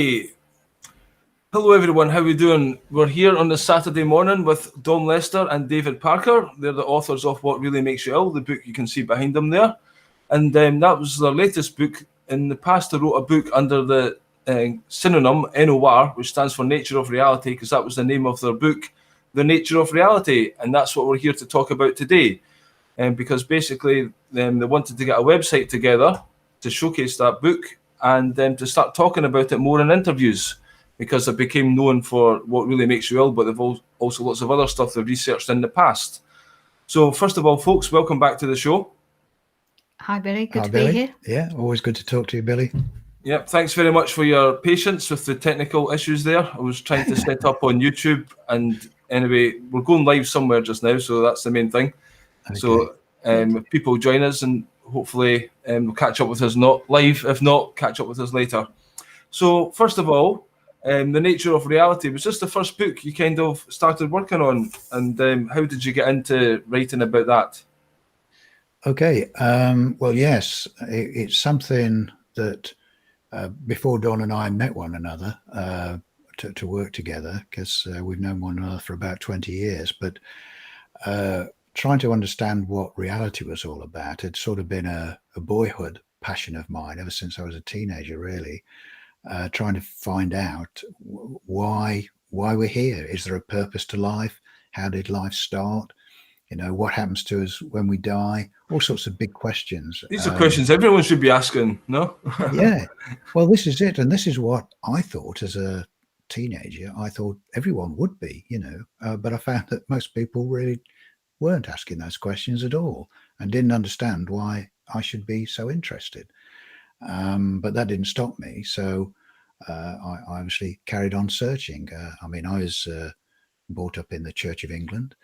Hey, hello everyone, how we doing? We're here on this Saturday morning with Dom Lester and David Parker. They're the authors of What Really Makes You Ill, the book you can see behind them there. And that was their latest book. In the past, they wrote a book under the synonym NOR, which stands for Nature of Reality, because that was the name of their book, The Nature of Reality. And that's what we're here to talk about today. Because basically they wanted to get a website together to showcase that book and to start talking about it more in interviews, because it became known for What Really Makes You Ill, but they've also lots of other stuff they've researched in the past. So first of all, folks, welcome back to the show. Hi, Billy. Good to be here. Yeah, always good to talk to you, Billy. Yep, thanks very much for your patience with the technical issues there. I was trying to set up on YouTube, and anyway, we're going live somewhere just now, so that's the main thing. Okay. So if people join us, and hopefully they'll catch up with us not live. If not, catch up with us later. So first of all, The Nature of Reality, was this the first book you kind of started working on? And how did you get into writing about that? Okay, well, yes, it's something that before Don and I met one another to work together, because we've known one another for about 20 years, but trying to understand what reality was all about had sort of been a boyhood passion of mine ever since I was a teenager, really. Trying to find out why we're here. Is there a purpose to life? How did life start? You know, what happens to us when we die? All sorts of big questions. These are questions everyone should be asking, no? Yeah. Well, this is it. And this is what I thought as a teenager. I thought everyone would be, but I found that most people really weren't asking those questions at all and didn't understand why I should be so interested. But that didn't stop me. So I obviously carried on searching. I was brought up in the Church of England,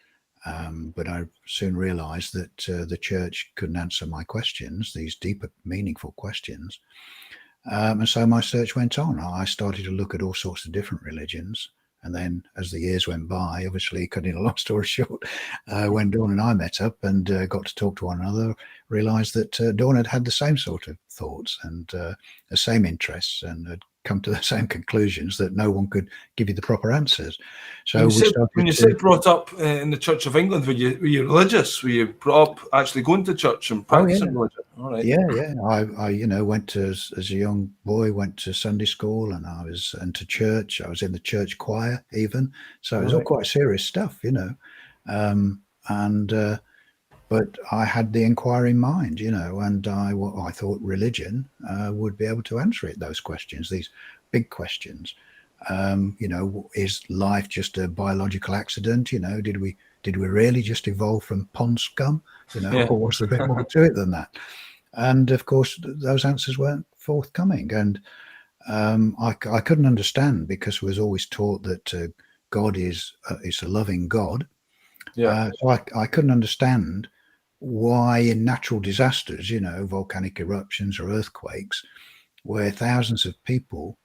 but I soon realized that the church couldn't answer my questions, these deeper, meaningful questions. And so my search went on. I started to look at all sorts of different religions. And then as the years went by, obviously, cutting a long story short, when Dawn and I met up and got to talk to one another, realized that Dawn had the same sort of thoughts and the same interests, and had come to the same conclusions that no one could give you the proper answers. So when you said brought up in the Church of England, were you religious? Were you brought up actually going to church and practicing religion? All right. Yeah. I went to, as a young boy, went to Sunday school, and I was into church. I was in the church choir even. So it was all quite serious stuff, but I had the inquiring mind, and I thought religion would be able to answer those questions, these big questions. Is life just a biological accident? Did we really just evolve from pond scum? Or was there a bit more to it than that? And of course, those answers weren't forthcoming. And I couldn't understand, because I was always taught that God is a loving God. Yeah. So I couldn't understand why in natural disasters, volcanic eruptions or earthquakes, where thousands of people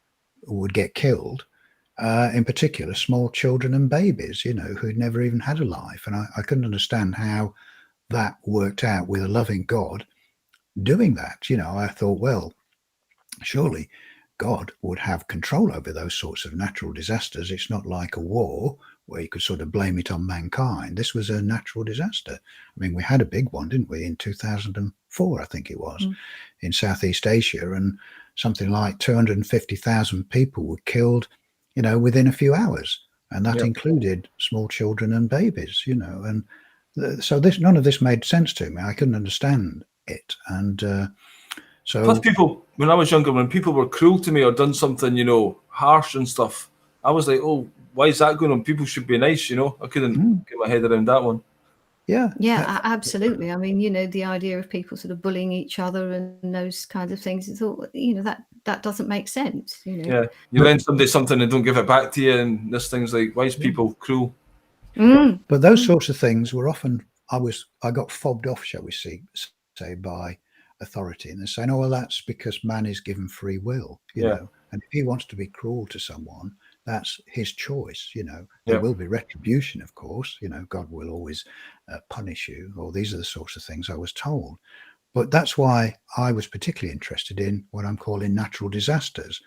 would get killed, in particular small children and babies, who'd never even had a life. And I couldn't understand how that worked out with a loving God doing that. I thought, well, surely God would have control over those sorts of natural disasters. It's not like a war where you could sort of blame it on mankind. This was a natural disaster. I mean, we had a big one, didn't we, in 2004, I think it was, in Southeast Asia, and something like 250,000 people were killed, within a few hours. And that included small children and babies, and so none of this made sense to me. I couldn't understand it. And so plus, people, when I was younger, when people were cruel to me or done something, harsh and stuff, I was like, oh, why is that going on? People should be nice, I couldn't get my head around that one. Yeah, absolutely. I mean, the idea of people sort of bullying each other and those kinds of things, it's all, that doesn't make sense. Yeah, you lend somebody something and don't give it back to you, and this thing's like, why is people cruel? But those sorts of things were often, I got fobbed off, shall we say, by authority, and they're saying, oh, well, that's because man is given free will, you know, and if he wants to be cruel to someone, that's his choice. There will be retribution, of course. God will always punish you, or these are the sorts of things I was told. But that's why I was particularly interested in what I'm calling natural disasters.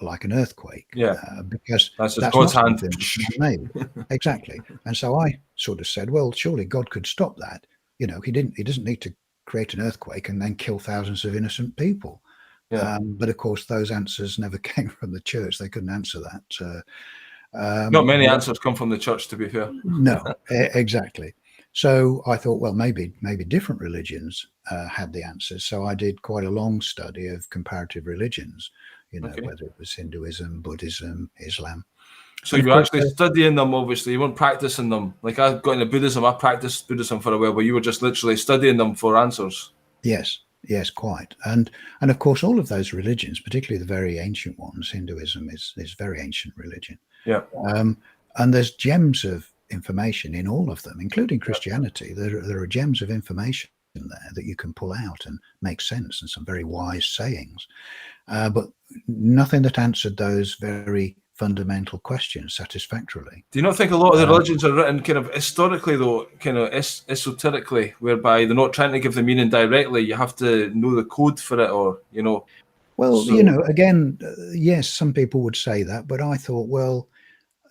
like an earthquake, Yeah. because That's just that's God's not hand. something that's man-made. Exactly. And so I sort of said, well, surely God could stop that. You know, he doesn't need to create an earthquake and then kill thousands of innocent people. Yeah. But of course, those answers never came from the church. They couldn't answer that. Not many answers come from the church, to be fair. No, exactly. So I thought, well, maybe different religions had the answers. So I did quite a long study of comparative religions, you know, Okay. whether it was Hinduism, Buddhism, Islam. So And of you're course, actually studying them, obviously. You weren't practicing them. Like I got into Buddhism, I practiced Buddhism for a while, but you were just literally studying them for answers. yes, quite. And of course, all of those religions, particularly the very ancient ones, Hinduism is very ancient religion. Yeah. And there's gems of information in all of them, including Christianity. There are gems of information in there that you can pull out and make sense, and some very wise sayings, but nothing that answered those very fundamental questions satisfactorily. Do you not think a lot of the religions are written kind of historically, though, kind of esoterically, whereby they're not trying to give the meaning directly? You have to know the code for it, or, you know. Well, So- you know, again, yes, some people would say that, but I thought, well,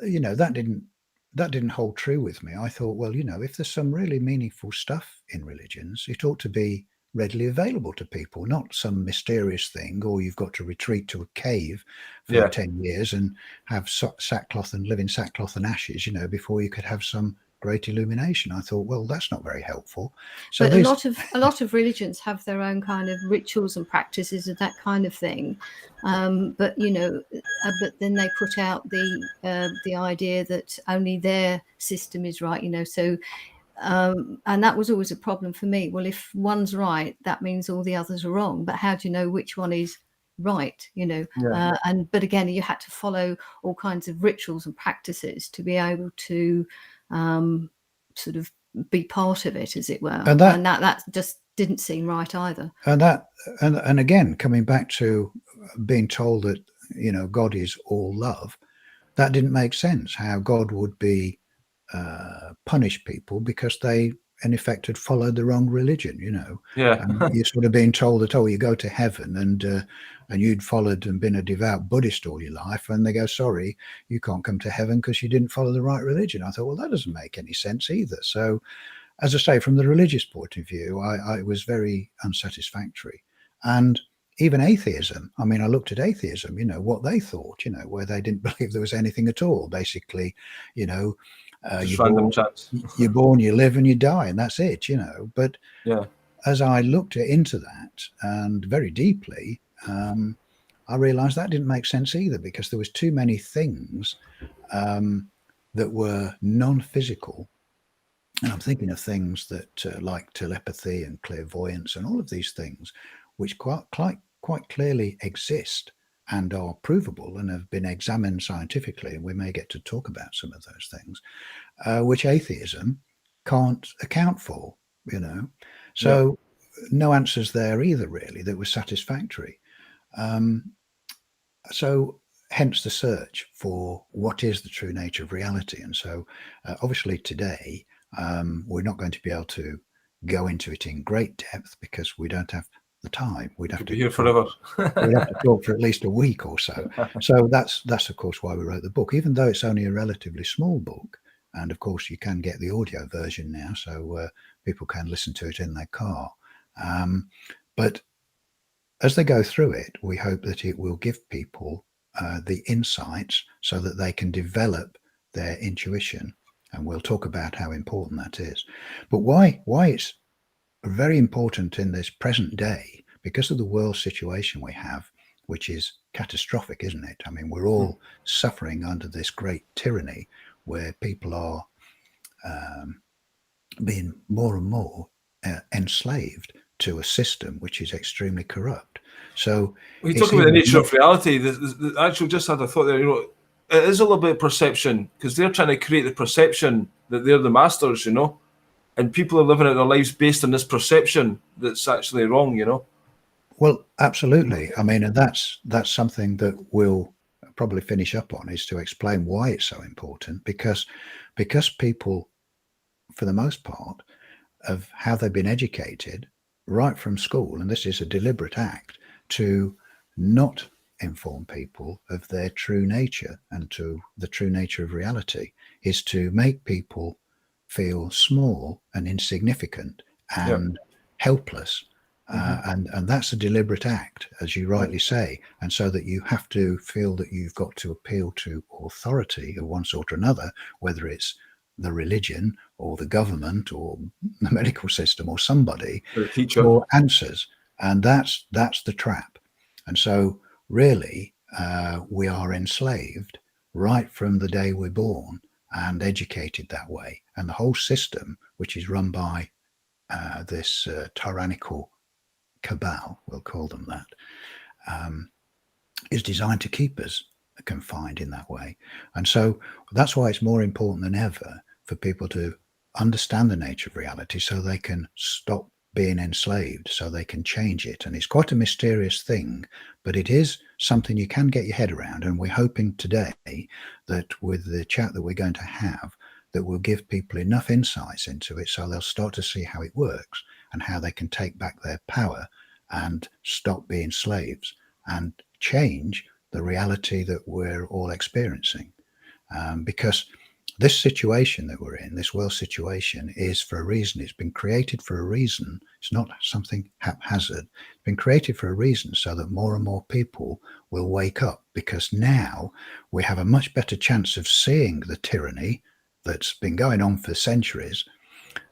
you know, that didn't hold true with me. I thought, well, you know, if there's some really meaningful stuff in religions, it ought to be readily available to people, not some mysterious thing, or you've got to retreat to a cave for Yeah. 10 years and have sackcloth and live in sackcloth and ashes, you know, before you could have some great illumination. I thought, well, that's not very helpful. So But these- a lot of religions have their own kind of rituals and practices and that kind of thing. But you know, but then they put out the idea that only their system is right. You know, so and that was always a problem for me. Well, if one's right, that means all the others are wrong. But how do you know which one is right? You know, Yeah. but again, you had to follow all kinds of rituals and practices to be able to sort of be part of it, as it were. And that just didn't seem right either. and again, coming back to being told that, you know, God is all love, that didn't make sense. How God would be punish people because they in effect had followed the wrong religion, you know. Yeah. You're sort of being told that, oh, you go to heaven and you'd followed and been a devout Buddhist all your life, and they go, sorry, you can't come to heaven because you didn't follow the right religion. I thought, well, that doesn't make any sense either. So, as I say, from the religious point of view, I was very unsatisfactory. And even atheism, I mean, I looked at atheism, you know, what they thought, you know, where they didn't believe there was anything at all. Basically, you know, Just random chance. you're born, you live, and you die, and that's it, you know. But Yeah. as I looked into that and very deeply, I realized that didn't make sense either, because there was too many things that were non-physical. And I'm thinking of things that like telepathy and clairvoyance and all of these things, which quite clearly exist and are provable and have been examined scientifically. And we may get to talk about some of those things, which atheism can't account for, you know. So no answers there either, really, that was satisfactory. So hence the search for what is the true nature of reality. And so obviously today, we're not going to be able to go into it in great depth because we don't have the time. We'd have Could to be here forever. we'd have to talk for at least a week or so. So that's of course why we wrote the book, even though it's only a relatively small book. And of course you can get the audio version now, so people can listen to it in their car. But as they go through it, we hope that it will give people the insights so that they can develop their intuition. And we'll talk about how important that is. But why it's very important in this present day, because of the world situation we have, which is catastrophic, isn't it? I mean, we're all suffering under this great tyranny where people are being more and more enslaved to a system which is extremely corrupt. So When you talk about the nature of reality, the actual, just had a thought there, you know, it is all about perception, because they're trying to create the perception that they're the masters, you know, and people are living out their lives based on this perception that's actually wrong, you know. Well, absolutely. I mean, and that's something that we'll probably finish up on, is to explain why it's so important, because people, for the most part, of how they've been educated right from school, and this is a deliberate act, to not inform people of their true nature and to the true nature of reality, is to make people feel small and insignificant and helpless. And that's a deliberate act, as you rightly say. And so that you have to feel that you've got to appeal to authority of one sort or another, whether it's the religion or the government or the medical system or somebody, The teacher. for answers. And that's the trap. And so really, we are enslaved right from the day we're born and educated that way. And the whole system, which is run by this tyrannical cabal, we'll call them that, is designed to keep us confined in that way. And so that's why it's more important than ever for people to understand the nature of reality so they can stop being enslaved, so they can change it. And it's quite a mysterious thing, but it is something you can get your head around. And we're hoping today that with the chat that we're going to have, that will give people enough insights into it so they'll start to see how it works and how they can take back their power and stop being slaves and change the reality that we're all experiencing. Because this situation that we're in, this world situation, is for a reason. It's been created for a reason. It's not something haphazard. It's been created for a reason so that more and more people will wake up, because now we have a much better chance of seeing the tyranny that's been going on for centuries,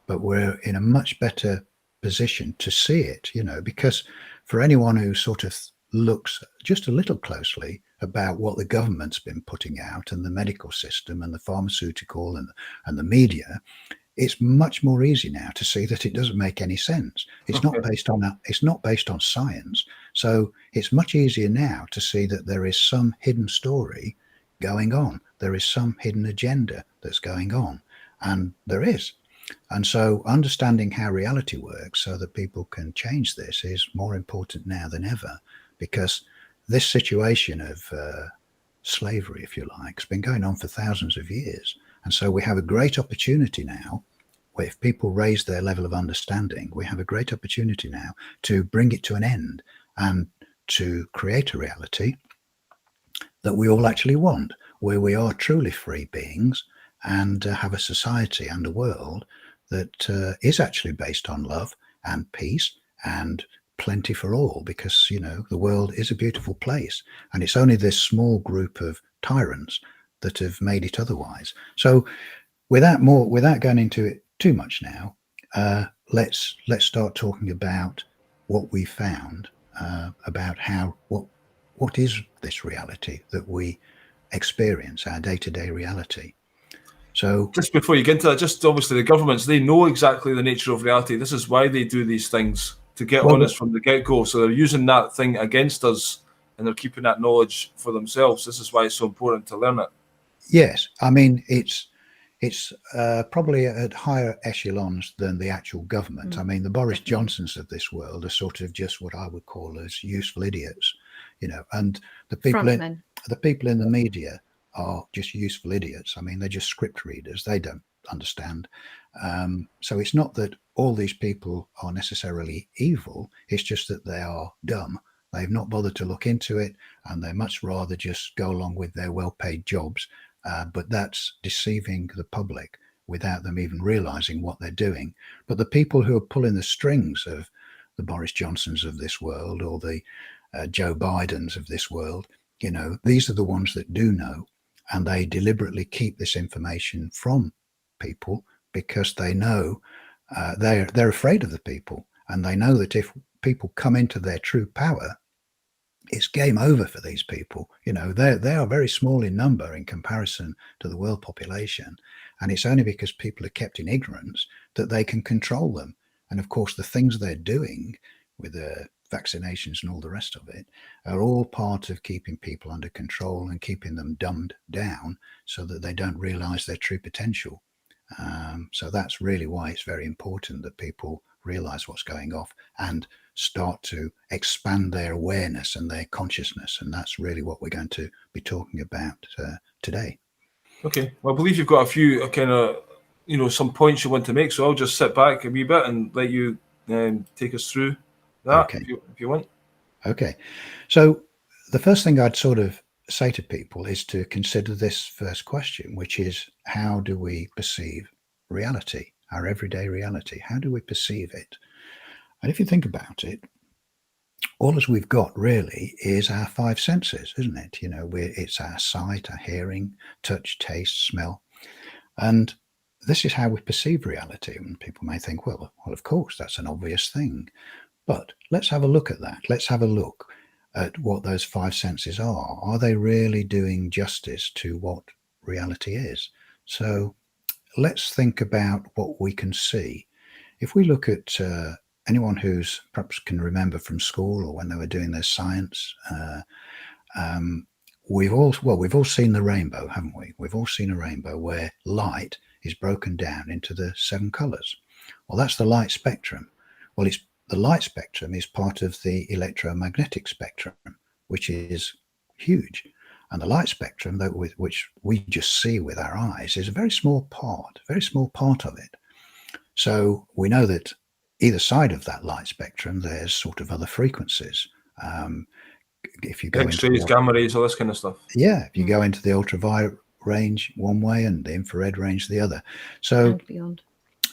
but we're in a much better position to see it, because for anyone who sort of looks just a little closely about what the government's been putting out and the medical system and the pharmaceutical and the media, it's much more easy now to see that it doesn't make any sense. It's not based on science. So it's much easier now to see that there is some hidden story going on. There is some hidden agenda that's going on, and there is. And so understanding how reality works so that people can change this is more important now than ever, because this situation of slavery, if you like, has been going on for thousands of years. And so we have a great opportunity now, where if people raise their level of understanding, we have a great opportunity now to bring it to an end and to create a reality that we all actually want, where we are truly free beings and have a society and a world that is actually based on love and peace and plenty for all, because the world is a beautiful place, and it's only this small group of tyrants that have made it otherwise. So without going into it too much now, let's start talking about what we found about what is this reality that we experience, our day-to-day reality. So just before you get into that, just obviously the governments, they know exactly the nature of reality. This is why they do these things, to get on us from the get-go. So they're using that thing against us, and they're keeping that knowledge for themselves. This is why it's so important to learn it. Yes, I mean it's probably at higher echelons than the actual government. I mean, the Boris Johnsons of this world are sort of just what I would call as useful idiots, and the people in the media are just useful idiots. I mean, they're just script readers. They don't understand. So it's not that all these people are necessarily evil. It's just that they are dumb. They've not bothered to look into it, and they much rather just go along with their well-paid jobs. But that's deceiving the public without them even realizing what they're doing. But the people who are pulling the strings of the Boris Johnsons of this world, or the Joe Bidens of this world, these are the ones that do know, and they deliberately keep this information from people because they know they're afraid of the people, and they know that if people come into their true power, it's game over for these people. They are very small in number in comparison to the world population, and it's only because people are kept in ignorance that they can control them. And of course, the things they're doing with the vaccinations and all the rest of it are all part of keeping people under control and keeping them dumbed down so that they don't realize their true potential. So that's really why it's very important that people realize what's going off and start to expand their awareness and their consciousness. And that's really what we're going to be talking about today. Okay. Well, I believe you've got a few kind of, some points you want to make. So I'll just sit back a wee bit and let you take us through that, Okay. if you want. Okay. So the first thing I'd sort of say to people is to consider this first question, which is, how do we perceive reality, our everyday reality? How do we perceive it? And if you think about it, all as we've got really is our five senses, isn't it? You know, it's our sight, our hearing, touch, taste, smell. And this is how we perceive reality. And people may think, well, of course, that's an obvious thing. But let's have a look at that. Let's have a look at what those five senses are. Are they really doing justice to what reality is? So let's think about what we can see. If we look at anyone who's perhaps can remember from school or when they were doing their science, we've all seen the rainbow, haven't we? We've all seen a rainbow where light is broken down into the 7 colors. Well, that's the light spectrum. Well, the light spectrum is part of the electromagnetic spectrum, which is huge. And the light spectrum, which we just see with our eyes, is a very small part of it. So we know that either side of that light spectrum, there's sort of other frequencies. If you go X-rays, gamma rays, all this kind of stuff. Yeah, if you go into the ultraviolet range one way and the infrared range the other. So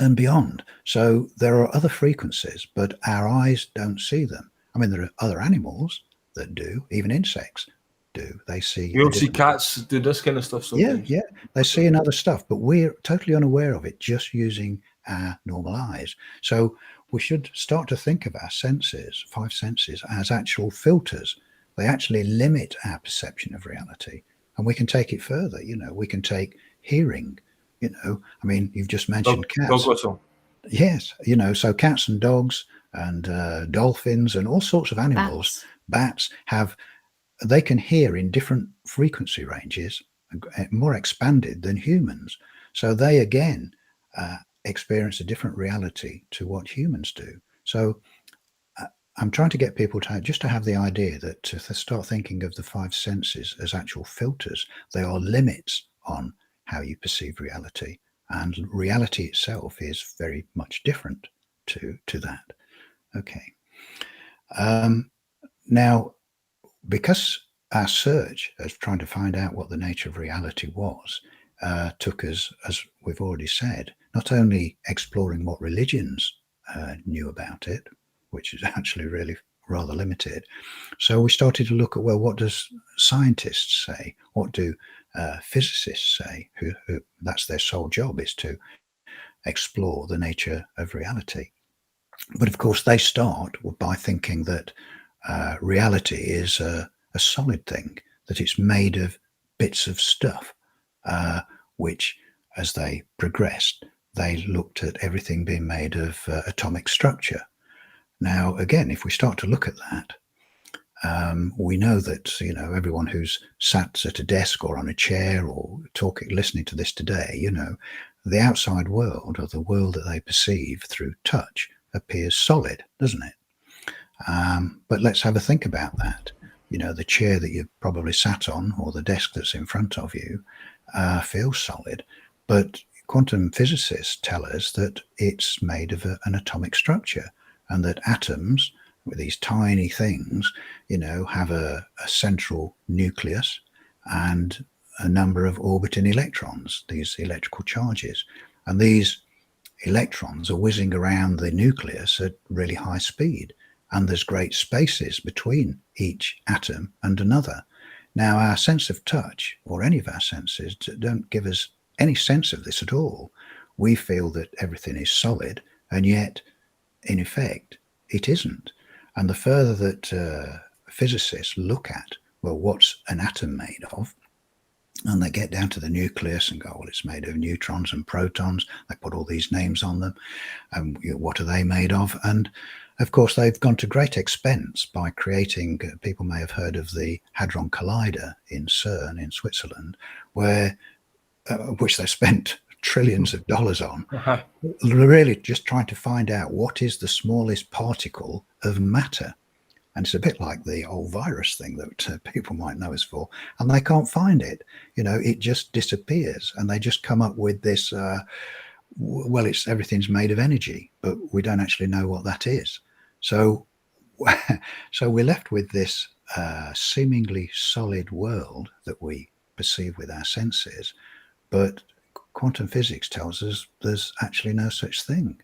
and beyond. So there are other frequencies, but our eyes don't see them. I mean, there are other animals that do, even insects do. They see. You'll see cats do this kind of stuff sometimes. Yeah, they see another stuff, but we're totally unaware of it just using our normal eyes. So we should start to think of our senses, 5 senses, as actual filters. They actually limit our perception of reality. And we can take it further. You know, we can take hearing. You know, I mean, you've just mentioned cats. Dog whistle. Yes, you know, so cats and dogs and dolphins and all sorts of animals, bats they can hear in different frequency ranges, more expanded than humans. So they again experience a different reality to what humans do. So I'm trying to get people to have the idea that to start thinking of the 5 senses as actual filters. They are limits on how you perceive reality, and reality itself is very much different to that. Okay. Now, because our search as trying to find out what the nature of reality was took us, as we've already said, not only exploring what religions knew about it, which is actually really rather limited. So we started to look at, well, what does scientists say? What do physicists say? Who that's their sole job, is to explore the nature of reality. But of course, they start by thinking that reality is a solid thing, that it's made of bits of stuff, which, as they progressed, they looked at everything being made of atomic structure. Now, again, if we start to look at that, we know that, you know, everyone who's sat at a desk or on a chair or listening to this today, you know, the outside world, or the world that they perceive through touch, appears solid, doesn't it? But let's have a think about that. You know, the chair that you've probably sat on, or the desk that's in front of you, feels solid. But quantum physicists tell us that it's made of an atomic structure, and that atoms, with these tiny things, you know, have a central nucleus and a number of orbiting electrons, these electrical charges. And these electrons are whizzing around the nucleus at really high speed. And there's great spaces between each atom and another. Now, our sense of touch, or any of our senses, don't give us any sense of this at all. We feel that everything is solid, and yet, in effect, it isn't. And the further that physicists look at, well, what's an atom made of? And they get down to the nucleus and go, well, it's made of neutrons and protons. They put all these names on them. And what are they made of? And of course, they've gone to great expense by creating, people may have heard of the Hadron Collider in CERN in Switzerland, which they spent trillions of dollars on, really just trying to find out what is the smallest particle of matter. And it's a bit like the old virus thing that people might know us for, and they can't find it. You know, it just disappears, and they just come up with this, well, everything's made of energy, but we don't actually know what that is. So we're left with this seemingly solid world that we perceive with our senses, but quantum physics tells us there's actually no such thing.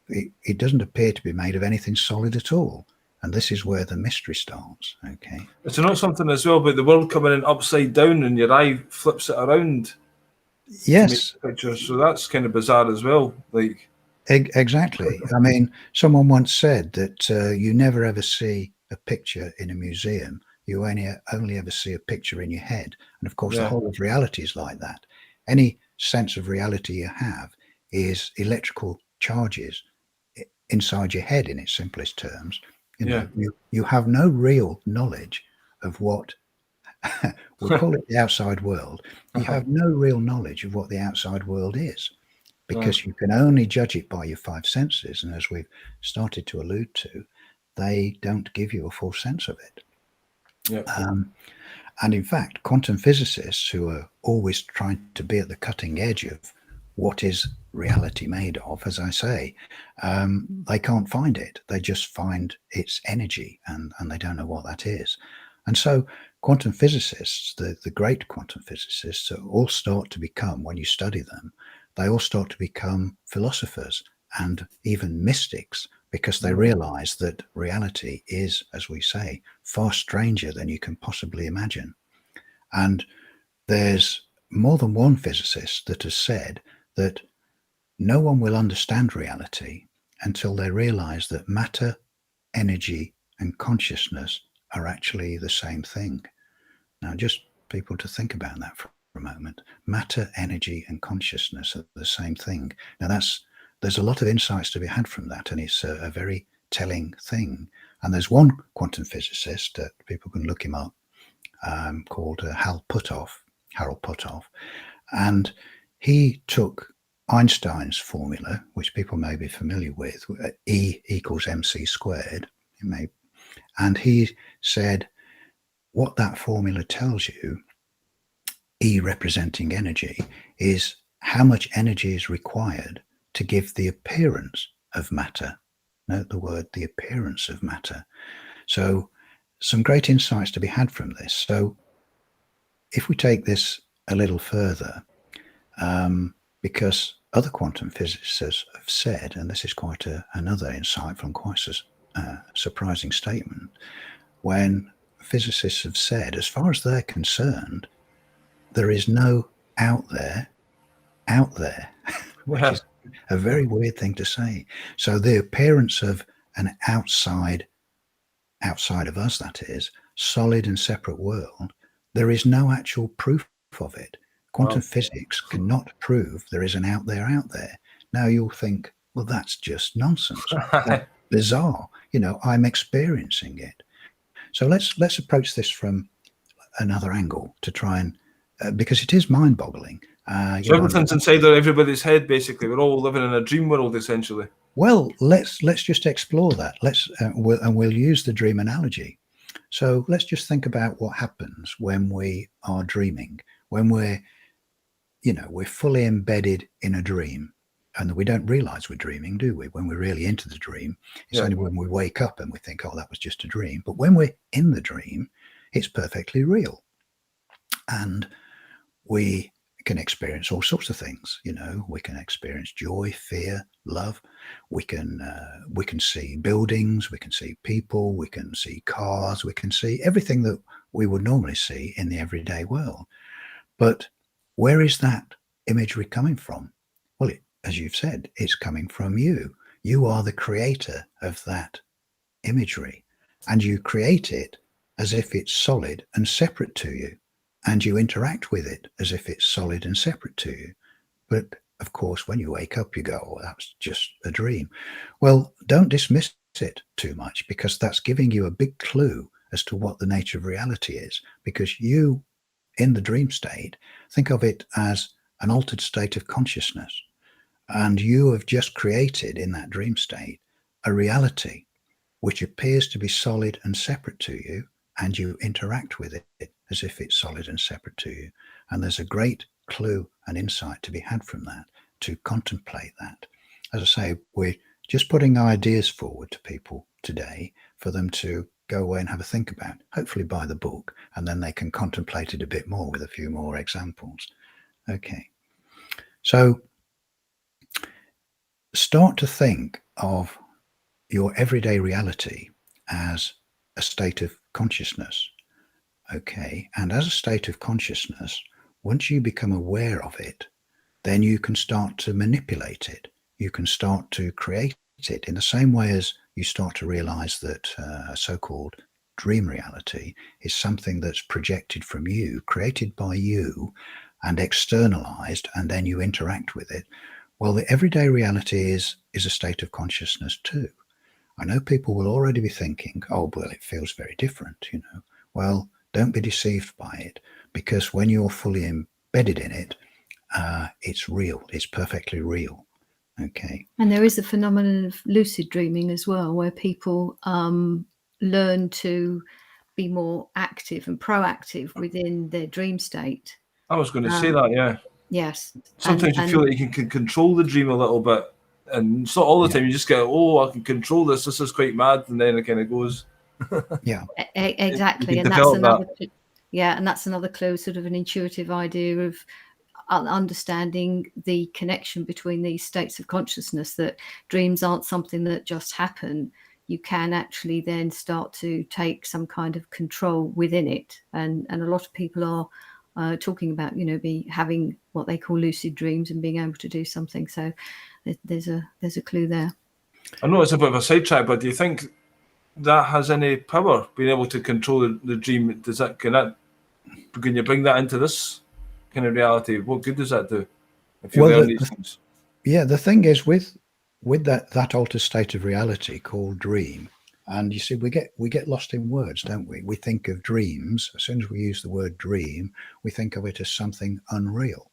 It doesn't appear to be made of anything solid at all. And this is where the mystery starts. Okay. It's not something as well about the world coming in upside down and your eye flips it around. Yes. Pictures. So that's kind of bizarre as well. Like exactly. I mean, someone once said that you never ever see a picture in a museum. You only ever see a picture in your head. And of course, the whole of reality is like that. Any sense of reality you have is electrical charges inside your head, in its simplest terms. You have no real knowledge of what we'll call it the outside world. You have no real knowledge of what the outside world is, because you can only judge it by your five senses. And as we've started to allude to, they don't give you a full sense of it. And in fact, quantum physicists, who are always trying to be at the cutting edge of what is reality made of, as I say, they can't find it. They just find its energy, and they don't know what that is. And so quantum physicists, the great quantum physicists, all start to become, when you study them, they all start to become philosophers and even mystics, because they realize that reality is, as we say, far stranger than you can possibly imagine. And there's more than one physicist that has said that no one will understand reality until they realize that matter, energy, and consciousness are actually the same thing. Now, just people to think about that for a moment. Matter, energy, and consciousness are the same thing. Now, there's a lot of insights to be had from that, and it's a very telling thing. And there's one quantum physicist, people can look him up, called Harold Puthoff, and he took Einstein's formula, which people may be familiar with, E equals mc squared, and he said what that formula tells you, E representing energy, is how much energy is required to give the appearance of matter. Note the word, the appearance of matter. So some great insights to be had from this. So if we take this a little further, because other quantum physicists have said, and this is quite another insightful and quite a surprising statement, when physicists have said, as far as they're concerned, there is no out there, which is a very weird thing to say. So the appearance of an outside of us, that is, solid and separate world, there is no actual proof of it. Quantum physics cannot prove there is an out there. Now you'll think, well, that's just nonsense. That's bizarre. I'm experiencing it. So let's approach this from another angle to try and, because it is mind-boggling. So everything's inside everybody's head, basically. We're all living in a dream world, essentially. Well, let's just explore that. We'll use the dream analogy. So let's just think about what happens when we are dreaming, when we're fully embedded in a dream, and we don't realize we're dreaming, do we? When we're really into the dream, it's only when we wake up and we think, oh, that was just a dream. But when we're in the dream, it's perfectly real. And we can experience all sorts of things. We can experience joy, fear, love. We can see buildings, we can see people, we can see cars, we can see everything that we would normally see in the everyday world. But where is that imagery coming from? Well, as you've said, it's coming from you. You are the creator of that imagery, and you create it as if it's solid and separate to you, and you interact with it as if it's solid and separate to you. But of course, when you wake up, you go, oh, that's just a dream. Well, don't dismiss it too much, because that's giving you a big clue as to what the nature of reality is. Because you, in the dream state, think of it as an altered state of consciousness. And you have just created in that dream state a reality which appears to be solid and separate to you, and you interact with it as if it's solid and separate to you. And there's a great clue and insight to be had from that, to contemplate that. As I say, we're just putting ideas forward to people today for them to go away and have a think about, hopefully buy the book, and then they can contemplate it a bit more with a few more examples. Okay. So start to think of your everyday reality as a state of consciousness. Okay. And as a state of consciousness, once you become aware of it, then you can start to manipulate it. You can start to create it in the same way as you start to realize that a so-called dream reality is something that's projected from you, created by you, and externalized, and then you interact with it. Well, the everyday reality is a state of consciousness too. I know people will already be thinking, oh, well, it feels very different, you know. Well, don't be deceived by it, because when you're fully embedded in it, it's real. It's perfectly real. Okay. And there is a phenomenon of lucid dreaming as well, where people learn to be more active and proactive within their dream state. I was going to say that, yeah. Yes. Sometimes you feel like you can control the dream a little bit, and it's not all the time. You just get, oh, I can control this. This is quite mad, and then it kind of goes. Yeah. Exactly, and that's another. Yeah, and that's another clue, sort of an intuitive idea of understanding the connection between these states of consciousness, that dreams aren't something that just happen. You can actually then start to take some kind of control within it, and a lot of people are talking about, you know, having what they call lucid dreams and being able to do something. So there's a clue there. I know it's a bit of a sidetrack, but do you think that has any power, being able to control the dream? Can you bring that into this kind of reality? What good does that do if you learn these things? Yeah, the thing is with that altered state of reality called dream, and you see, we get lost in words, don't we? We think of dreams, as soon as we use the word dream, we think of it as something unreal.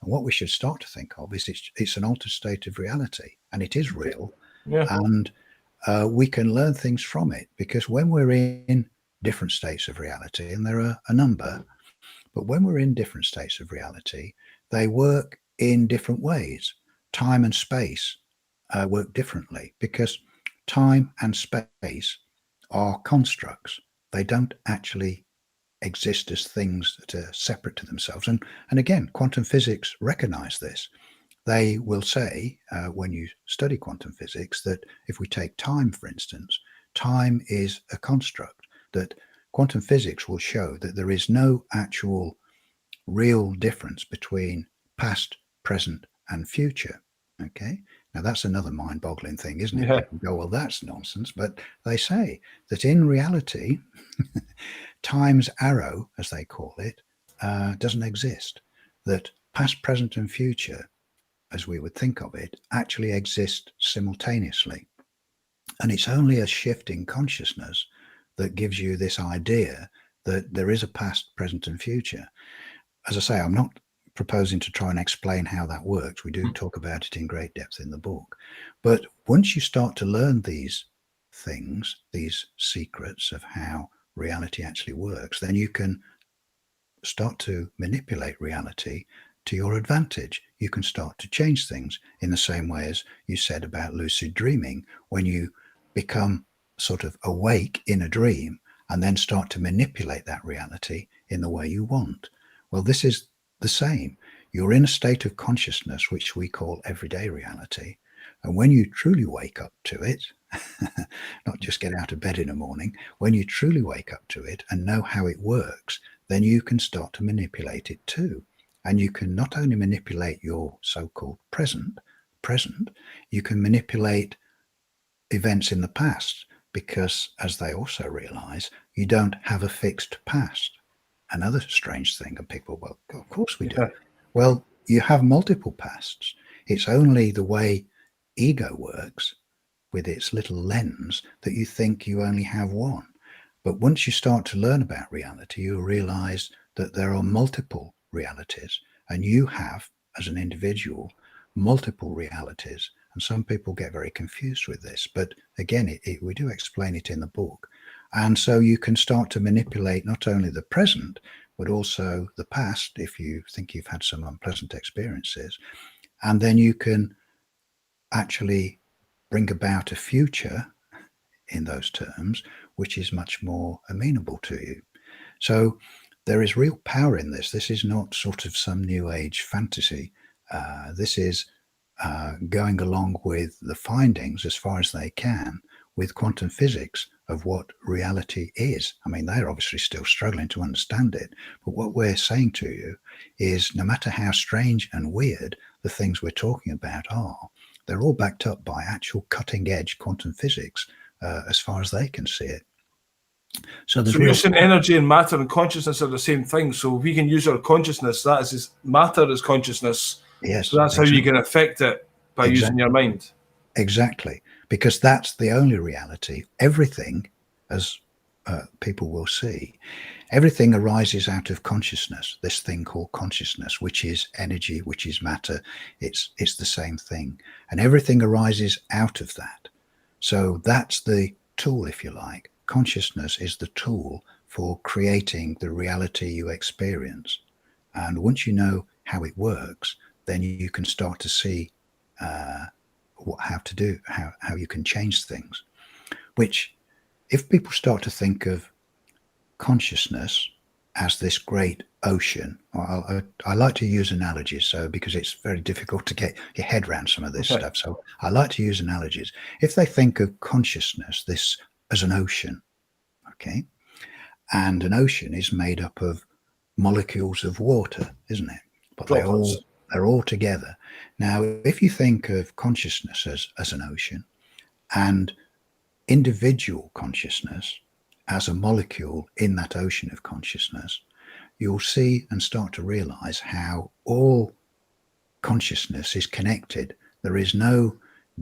And what we should start to think of is it's an altered state of reality, and it is real. Yeah. And we can learn things from it, because when we're in different states of reality, and there are a number, but when we're in different states of reality, they work in different ways. Time and space work differently, because time and space are constructs. They don't actually exist as things that are separate to themselves. And again, quantum physics recognize this. They will say, when you study quantum physics, that if we take time, for instance, time is a construct, that quantum physics will show that there is no actual real difference between past, present, and future. Okay. Now that's another mind-boggling thing, isn't it? Yeah. People go, well, that's nonsense. But they say that in reality, time's arrow, as they call it, doesn't exist. That past, present, and future, as we would think of it, actually exist simultaneously. And it's only a shift in consciousness that gives you this idea that there is a past, present, and future. As I say, I'm not proposing to try and explain how that works. We do talk about it in great depth in the book. But once you start to learn these things, these secrets of how reality actually works, then you can start to manipulate reality to your advantage. You can start to change things in the same way as you said about lucid dreaming, when you become sort of awake in a dream and then start to manipulate that reality in the way you want. Well, this is the same. You're in a state of consciousness, which we call everyday reality. And when you truly wake up to it, not just get out of bed in the morning, when you truly wake up to it and know how it works, then you can start to manipulate it too. And you can not only manipulate your so-called present, you can manipulate events in the past, because, as they also realize, you don't have a fixed past. Another strange thing, and people, well, of course we do. Well, you have multiple pasts. It's only the way ego works with its little lens that you think you only have one. But once you start to learn about reality, you realize that there are multiple realities, and you have, as an individual, multiple realities. And some people get very confused with this, but again, we do explain it in the book. And so you can start to manipulate not only the present, but also the past, if you think you've had some unpleasant experiences. And then you can actually bring about a future in those terms, which is much more amenable to you. So there is real power in this. This is not sort of some new age fantasy. This is going along with the findings as far as they can with quantum physics of what reality is. I mean, they're obviously still struggling to understand it, but what we're saying to you is no matter how strange and weird the things we're talking about are, they're all backed up by actual cutting edge quantum physics as far as they can see it. So there's you're saying energy and matter and consciousness are the same thing. So we can use our consciousness, that is matter is consciousness. Yes. So that's how you can affect it by using your mind. Exactly. Because that's the only reality. Everything, as people will see, everything arises out of consciousness, this thing called consciousness, which is energy, which is matter. It's the same thing. And everything arises out of that. So that's the tool, if you like. Consciousness is the tool for creating the reality you experience. And once you know how it works, then you can start to see how you can change things. Which, if people start to think of consciousness as this great ocean, I like to use analogies, so because it's very difficult to get your head around some of this stuff. So I like to use analogies. If they think of consciousness this as an ocean, okay, and an ocean is made up of molecules of water, isn't it? But they're all together. Now, if you think of consciousness as an ocean and individual consciousness as a molecule in that ocean of consciousness, you'll see and start to realize how all consciousness is connected. There is no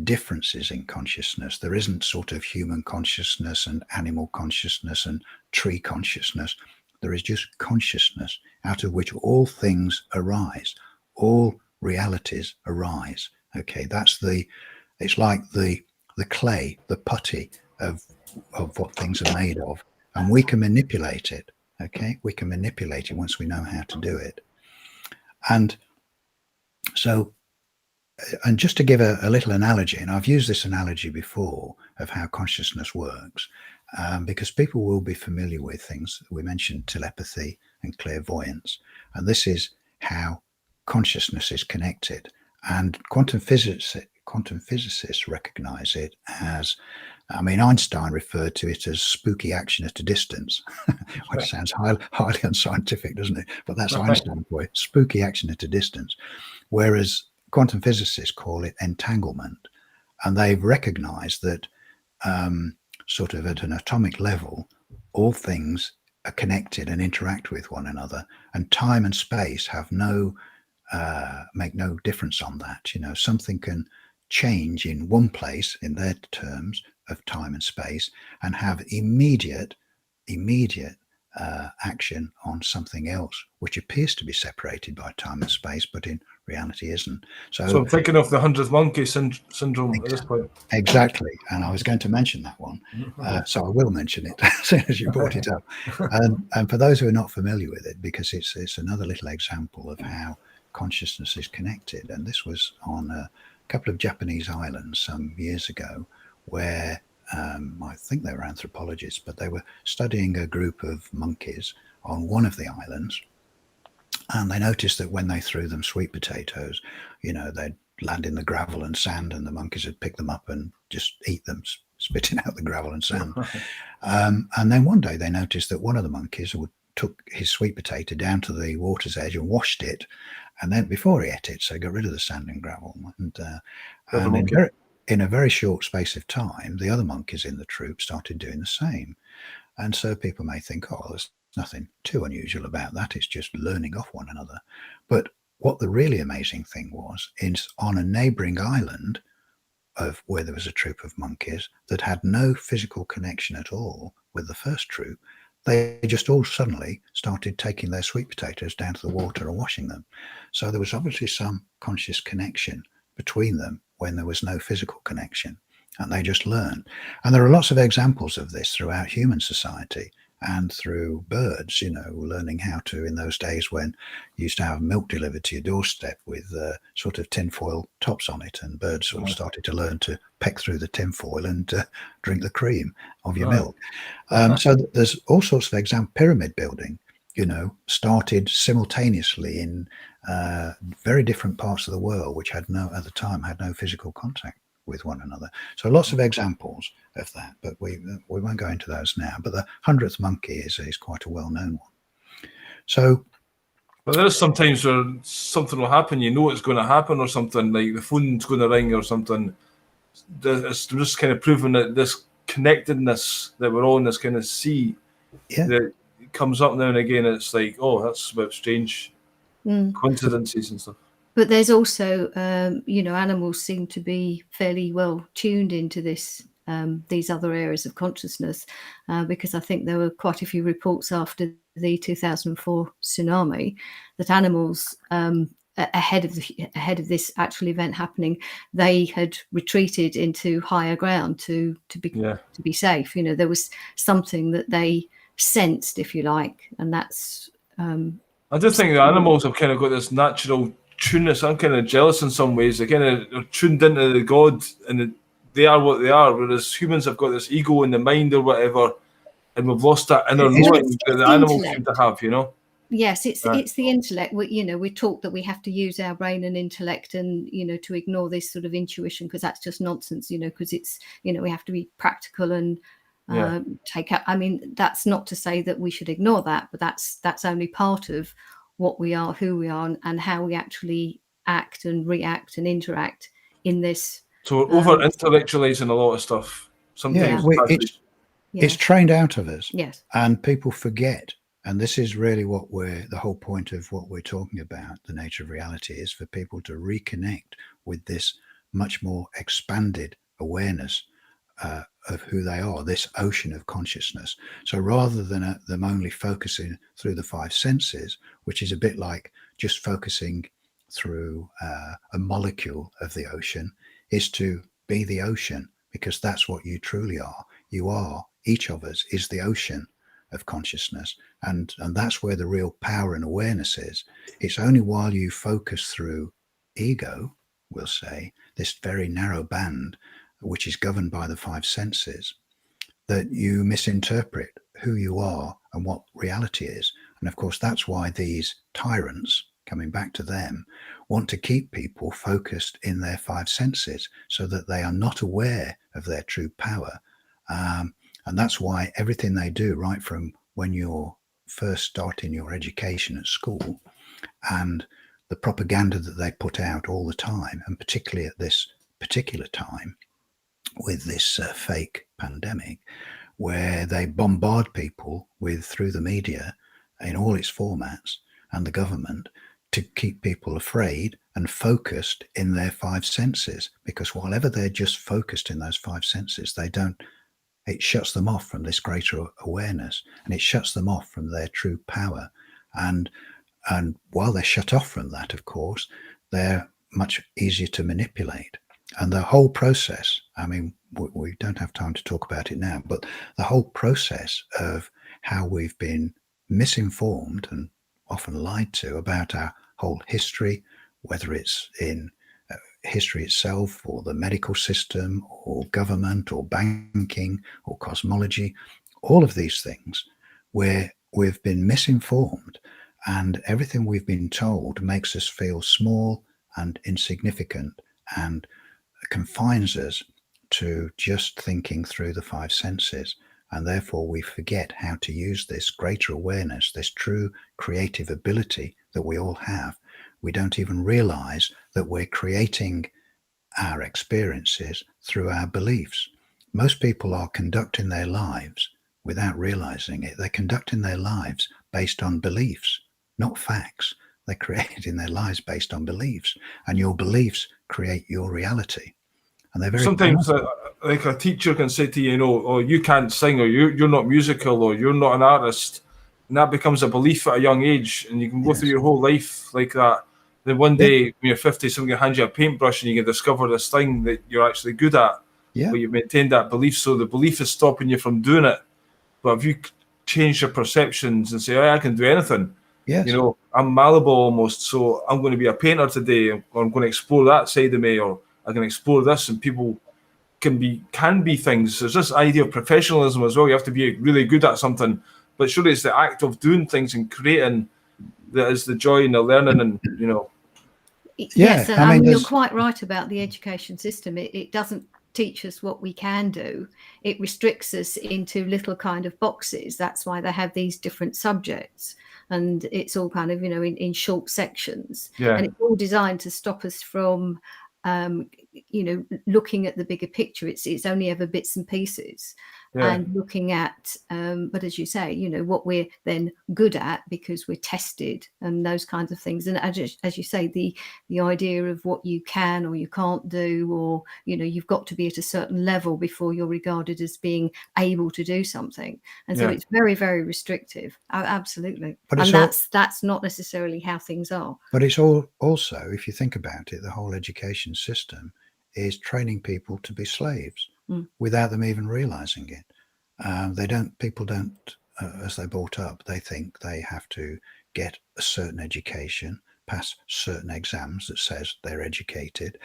differences in consciousness. There isn't sort of human consciousness and animal consciousness and tree consciousness. There is just consciousness out of which all things arise. All realities arise. Okay, it's like the clay, the putty of what things are made of, and we can manipulate it. Okay, we can manipulate it once we know how to do it. And so, and just to give a little analogy, and I've used this analogy before of how consciousness works, because people will be familiar with things. We mentioned telepathy and clairvoyance, and this is how consciousness is connected. And quantum physicists recognize it as, I mean, Einstein referred to it as spooky action at a distance, which sounds highly unscientific, doesn't it? But that's Einstein for you, spooky action at a distance. Whereas quantum physicists call it entanglement. And they've recognized that sort of at an atomic level, all things are connected and interact with one another, and time and space have make no difference on that. You know, something can change in one place in their terms of time and space and have immediate action on something else, which appears to be separated by time and space, but in reality isn't. So I'm thinking of the 100th monkey syndrome at this point. Exactly, and I was going to mention that one, so I will mention it as soon as you brought it up. And for those who are not familiar with it, because it's another little example of how consciousness is connected. And this was on a couple of Japanese islands some years ago, where I think they were anthropologists, but they were studying a group of monkeys on one of the islands, and they noticed that when they threw them sweet potatoes, you know, they'd land in the gravel and sand, and the monkeys would pick them up and just eat them, spitting out the gravel and sand. And then one day they noticed that one of the monkeys took his sweet potato down to the water's edge and washed it, and then before he ate it, so he got rid of the sand and gravel. And in a very short space of time, the other monkeys in the troop started doing the same. And so people may think, oh, there's nothing too unusual about that. It's just learning off one another. But what the really amazing thing was, is on a neighboring island of where there was a troop of monkeys that had no physical connection at all with the first troop, they just all suddenly started taking their sweet potatoes down to the water and washing them. So there was obviously some conscious connection between them when there was no physical connection, and they just learned. And there are lots of examples of this throughout human society, and through birds, learning how to, in those days when you used to have milk delivered to your doorstep with sort of tinfoil tops on it, and birds sort of started to learn to peck through the tinfoil and drink the cream of your milk. So there's all sorts of example. Pyramid building, started simultaneously in very different parts of the world, which at the time had no physical contact with one another. So lots of examples of that, but we won't go into those now. But the 100th monkey is quite a well-known one. So, but there is sometimes where something will happen, it's going to happen, or something like the phone's going to ring or something. It's just kind of proving that this connectedness that we're all in this kind of sea that comes up now and again. It's like, oh, that's a bit strange coincidences and stuff. But there's also, animals seem to be fairly well tuned into these other areas of consciousness, because I think there were quite a few reports after the 2004 tsunami that animals, ahead of this actual event happening, they had retreated into higher ground to be safe. There was something that they sensed, if you like, and that's. I do think the animals have kind of got this natural tuneness. I'm kind of jealous in some ways. They kind of are tuned into the God, and they are what they are. Whereas humans have got this ego in the mind or whatever, and we've lost that inner knowing that the animals seem to have. Yes, it's the intellect. We're taught that we have to use our brain and intellect, and to ignore this sort of intuition, because that's just nonsense. Because it's we have to be practical and take out. I mean, that's not to say that we should ignore that, but that's only part of what we are, who we are, and how we actually act and react and interact in this. So we're over intellectualizing a lot of stuff. Sometimes it's trained out of us. Yes, and people forget. And this is really the whole point of what we're talking about, the nature of reality, is for people to reconnect with this much more expanded awareness of who they are, this ocean of consciousness. So rather than them only focusing through the five senses, which is a bit like just focusing through a molecule of the ocean, is to be the ocean, because that's what you truly are. You are, each of us is the ocean of consciousness, and that's where the real power and awareness is. It's only while you focus through ego, we'll say, this very narrow band which is governed by the five senses, that you misinterpret who you are and what reality is. And of course, that's why these tyrants, coming back to them, want to keep people focused in their five senses so that they are not aware of their true power. And that's why everything they do, right from when you're first starting your education at school, and the propaganda that they put out all the time, and particularly at this particular time with this fake pandemic, where they bombard people through the media in all its formats and the government, to keep people afraid and focused in their five senses. Because whatever they're just focused in those five senses, it shuts them off from this greater awareness, and it shuts them off from their true power. And while they're shut off from that, of course, they're much easier to manipulate. And the whole process, I mean, we don't have time to talk about it now, but the whole process of how we've been misinformed and often lied to about our whole history, whether it's in history itself or the medical system or government or banking or cosmology, all of these things where we've been misinformed, and everything we've been told makes us feel small and insignificant and confines us to just thinking through the five senses. And therefore we forget how to use this greater awareness, this true creative ability that we all have. We don't even realize that we're creating our experiences through our beliefs. Most people are conducting their lives without realizing it. They're conducting their lives based on beliefs, not facts. They're creating their lives based on beliefs, and your beliefs create your reality. And they're very sometimes like a teacher can say to you, oh, you can't sing, or you're not musical, or you're not an artist, and that becomes a belief at a young age, and you can go through your whole life like that. Then one day when you're 50, someone can hand you a paintbrush and you can discover this thing that you're actually good at, but you've maintained that belief, so the belief is stopping you from doing it. But if you change their perceptions and say, oh, I can do anything. Yes. You know, I'm malleable almost, so I'm going to be a painter today, or I'm going to explore that side of me, or I can explore this, and people can be things. There's this idea of professionalism as well. You have to be really good at something, but surely it's the act of doing things and creating that is the joy and the learning, and you know. Yes, I mean, you're quite right about the education system. It doesn't teach us what we can do. It restricts us into little kind of boxes. That's why they have these different subjects, and it's all kind of, you know, in short sections. Yeah. And it's all designed to stop us from, you know, looking at the bigger picture. It's only ever bits and pieces. Yeah. And looking at, but as you say, you know, what we're then good at because we're tested and those kinds of things. And as you say, the idea of what you can or you can't do, or, you know, you've got to be at a certain level before you're regarded as being able to do something. And so it's very, very restrictive. Absolutely. But and that's not necessarily how things are. But it's all also, if you think about it, the whole education system is training people to be slaves without them even realizing it. People don't, as they're brought up, they think they have to get a certain education, pass certain exams that says they're educated,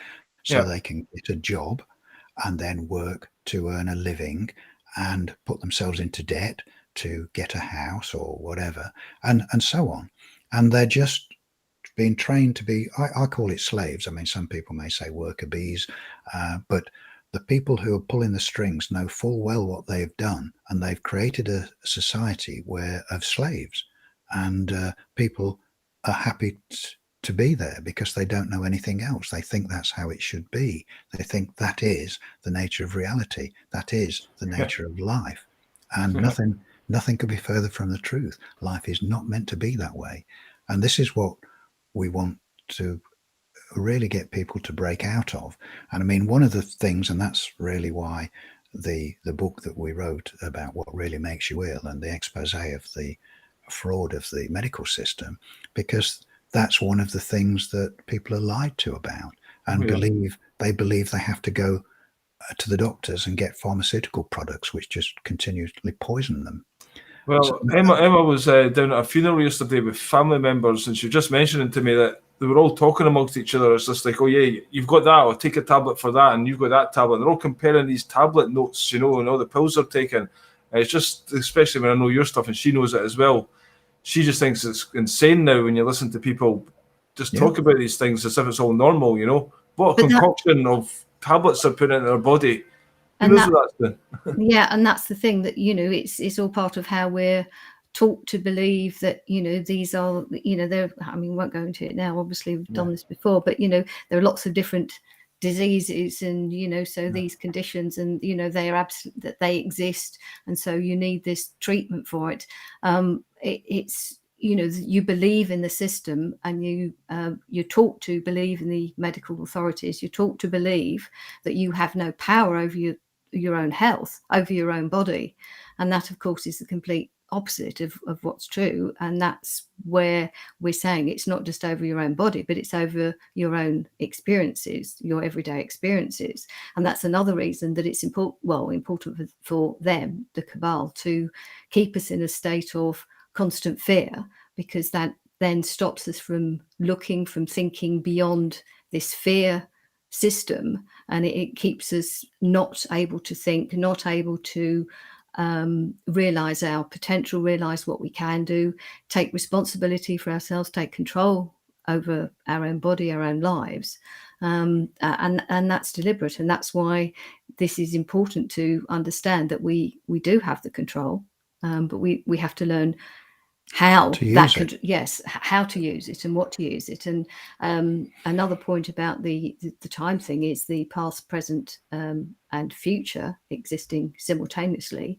so they can get a job and then work to earn a living and put themselves into debt to get a house or whatever, and so on. And they're just being trained to be, I call it slaves. I mean, some people may say worker bees, but the people who are pulling the strings know full well what they've done, and they've created a society of slaves, and people are happy to be there because they don't know anything else. They think that's how it should be. They think that is the nature of reality. That is the nature of life, and nothing could be further from the truth. Life is not meant to be that way, and this is what we want to really get people to break out of. And I mean, one of the things, and that's really why the book that we wrote about what really makes you ill and the expose of the fraud of the medical system, because that's one of the things that people are lied to about and believe they have to go to the doctors and get pharmaceutical products which just continually poison them. Well, So, Emma was down at a funeral yesterday with family members, and she was just mentioning to me that they were all talking amongst each other. It's just like, oh yeah, you've got that, or take a tablet for that, and you've got that tablet. And they're all comparing these tablet notes, you know, and all the pills they're taking. And it's just, especially when I know your stuff and she knows it as well, she just thinks it's insane now when you listen to people just talk about these things as if it's all normal, you know. What a concoction of tablets they're putting into their body. Who knows what that's doing? Yeah, and that's the thing, that, you know, it's all part of how we're taught to believe that, you know, these are, you know, I mean, we won't go into it now, obviously we've done this before, but, you know, there are lots of different diseases, and, you know, so these conditions, and, you know, they are that they exist, and so you need this treatment for it. It's, you know, you believe in the system, and you're taught to believe in the medical authorities. You're taught to believe that you have no power over your own health, over your own body, and that, of course, is the complete opposite of what's true. And that's where we're saying it's not just over your own body, but it's over your own experiences, your everyday experiences. And that's another reason that it's important for them, the cabal, to keep us in a state of constant fear, because that then stops us from thinking beyond this fear system, and it keeps us not able to think, not able to realize our potential, realize what we can do, take responsibility for ourselves, take control over our own body, our own lives, and that's deliberate. And that's why this is important to understand, that we do have the control, but we have to learn how to use it. How to use it and what to use it. And another point about the time thing is the past, present, and future existing simultaneously.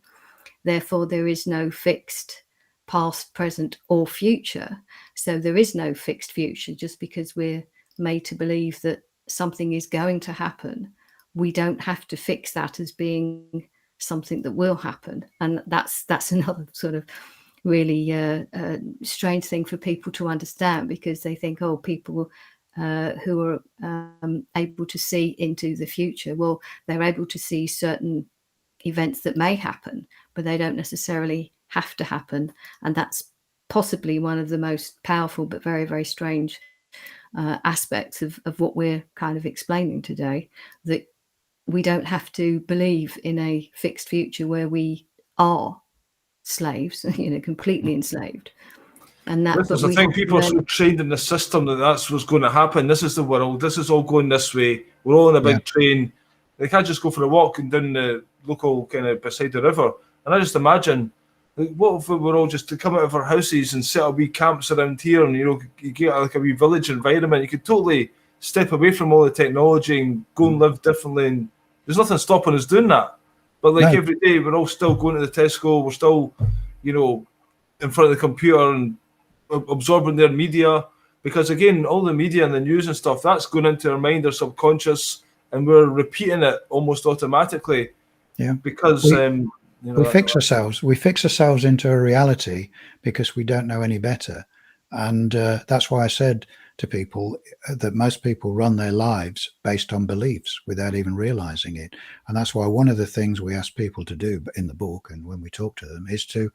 Therefore, there is no fixed past, present, or future. So there is no fixed future. Just because we're made to believe that something is going to happen, we don't have to fix that as being something that will happen. And that's another sort of really strange thing for people to understand, because they think, oh, people who are able to see into the future, well, they're able to see certain events that may happen, but they don't necessarily have to happen. And that's possibly one of the most powerful but very, very strange aspects of what we're kind of explaining today, that we don't have to believe in a fixed future where we are slaves, completely enslaved. And that, This but is the we thing, have to people are so learn. trained in the system that that's what's going to happen. This is the world. This is all going this way. We're all in a big Yeah. train. They can't just go for a walk and down the local kind of beside the river. And I just imagine, like, what if we were all just to come out of our houses and set up wee camps around here, and you get like a wee village environment. You could totally step away from all the technology and go and live differently. And there's nothing stopping us doing that. But like No. every day, we're all still going to the Tesco. We're still, in front of the computer and absorbing their media, because again, all the media and the news and stuff, that's going into our mind, our subconscious, and we're repeating it almost automatically. Yeah. Because We fix ourselves. We fix ourselves into a reality because we don't know any better, and that's why I said to people that most people run their lives based on beliefs without even realizing it. And that's why one of the things we ask people to do in the book and when we talk to them is to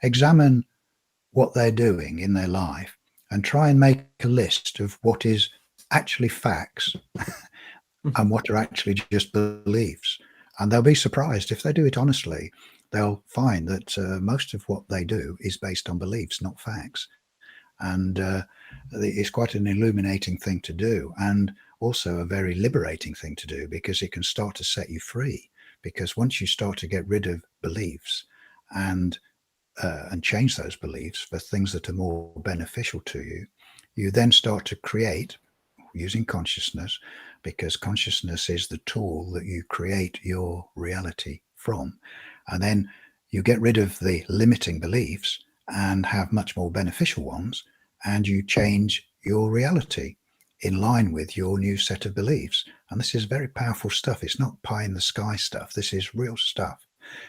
examine what they're doing in their life and try and make a list of what is actually facts and what are actually just beliefs. And they'll be surprised if they do it honestly. They'll find that most of what they do is based on beliefs, not facts. And it's quite an illuminating thing to do, and also a very liberating thing to do, because it can start to set you free. Because once you start to get rid of beliefs and change those beliefs for things that are more beneficial to you, you then start to create using consciousness, because consciousness is the tool that you create your reality from. And then you get rid of the limiting beliefs and have much more beneficial ones, and you change your reality in line with your new set of beliefs. And this is very powerful stuff. It's not pie in the sky stuff. This is real stuff.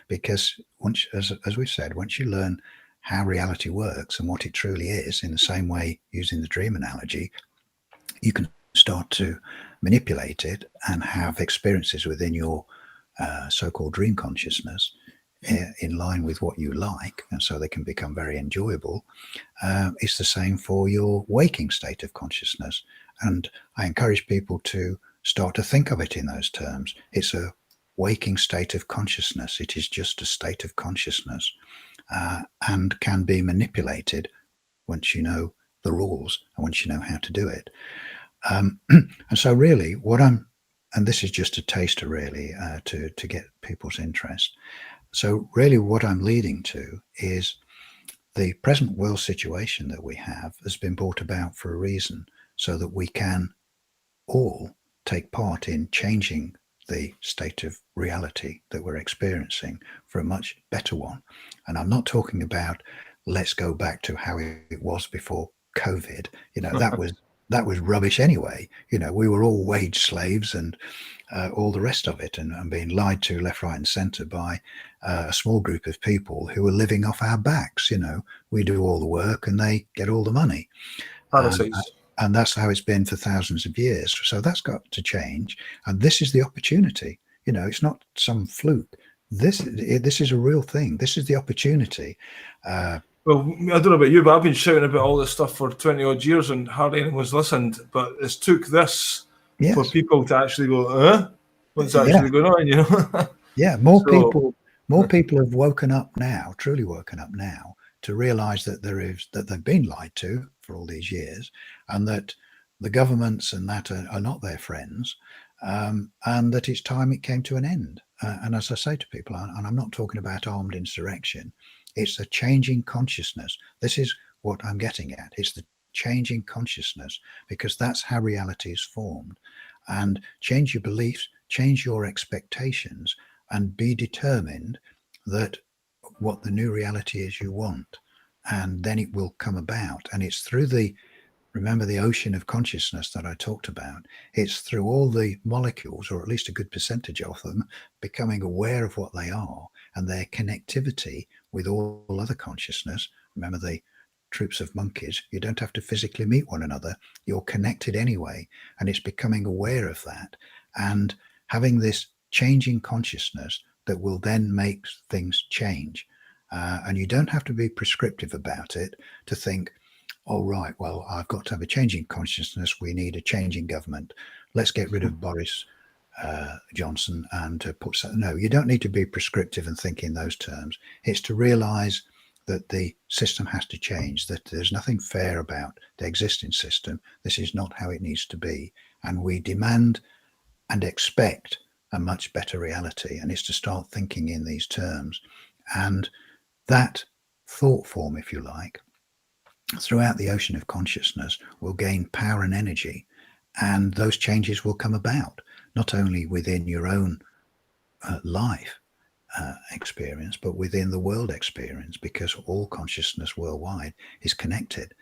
Because once, as we've said, once you learn how reality works and what it truly is, in the same way, using the dream analogy, you can start to manipulate it and have experiences within your so-called dream consciousness in line with what you like, and so they can become very enjoyable. It's the same for your waking state of consciousness, and I encourage people to start to think of it in those terms. It's a waking state of consciousness. It is just a state of consciousness, and can be manipulated once you know the rules and once you know how to do it. And so really and this is just a taster really, to get people's interest. So really what I'm leading to is the present world situation that we have has been brought about for a reason, so that we can all take part in changing the state of reality that we're experiencing for a much better one. And I'm not talking about let's go back to how it was before COVID. That was rubbish anyway. We were all wage slaves and all the rest of it, and being lied to left, right, and centre by a small group of people who were living off our backs. We do all the work and they get all the money. And that's how it's been for thousands of years. So that's got to change. And this is the opportunity. It's not some fluke. This is a real thing. This is the opportunity. Well, I don't know about you, but I've been shouting about all this stuff for 20 odd years and hardly anyone's listened. But it's took this for people to actually go, what's actually going on, Yeah, more people have woken up now, truly woken up now, to realize that they've been lied to for all these years, and that the governments and that are not their friends, and that it's time it came to an end. And as I say to people, and I'm not talking about armed insurrection, it's a changing consciousness. This is what I'm getting at. It's the changing consciousness, because that's how reality is formed. And change your beliefs, change your expectations, and be determined that what the new reality is you want, and then it will come about. And it's through remember the ocean of consciousness that I talked about. It's through all the molecules, or at least a good percentage of them, becoming aware of what they are and their connectivity with all other consciousness. Remember the troops of monkeys, you don't have to physically meet one another, you're connected anyway. And it's becoming aware of that and having this changing consciousness that will then make things change. And you don't have to be prescriptive about it to think, oh, right, well, I've got to have a change in consciousness. We need a change in government. Let's get rid of Boris Johnson and to put some. No, you don't need to be prescriptive and think in those terms. It's to realize that the system has to change, that there's nothing fair about the existing system. This is not how it needs to be. And we demand and expect a much better reality. And it's to start thinking in these terms. And that thought form, if you like, throughout the ocean of consciousness will gain power and energy. And those changes will come about, not only within your own life experience, but within the world experience, because all consciousness worldwide is connected,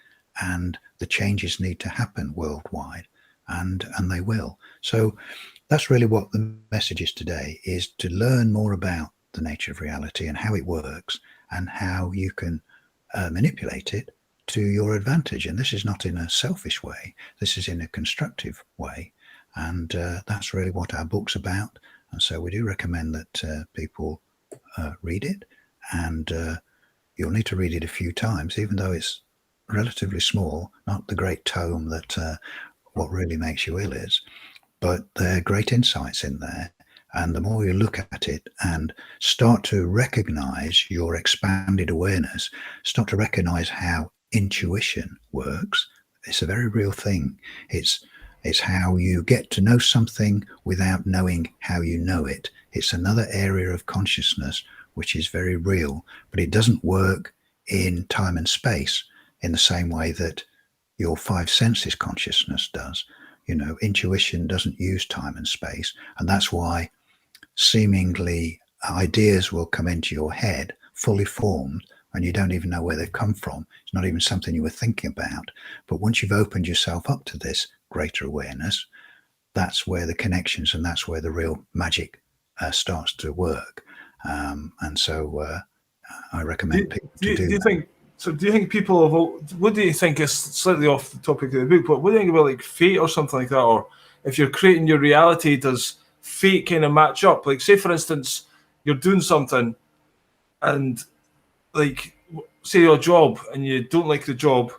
and the changes need to happen worldwide, and they will. So that's really what the message is today, is to learn more about the nature of reality and how it works and how you can manipulate it to your advantage. And this is not in a selfish way, this is in a constructive way. And that's really what our book's about. And so we do recommend that people read it. And you'll need to read it a few times, even though it's relatively small, not the great tome that What Really Makes You Ill is. But there are great insights in there. And the more you look at it and start to recognize your expanded awareness, start to recognize how intuition works. It's a very real thing. It's how you get to know something without knowing how you know it. It's another area of consciousness which is very real, but it doesn't work in time and space in the same way that your five senses consciousness does. You know, intuition doesn't use time and space, and that's why seemingly ideas will come into your head fully formed, and you don't even know where they've come from. It's not even something you were thinking about. But once you've opened yourself up to this greater awareness, that's where the connections and that's where the real magic starts to work. And so I recommend people to do that. Do you think people have, what do you think is slightly off the topic of the book, but what do you think about like fate or something like that? Or if you're creating your reality, does fate kind of match up? Like, say for instance, you're doing something and like, say your job, and you don't like the job,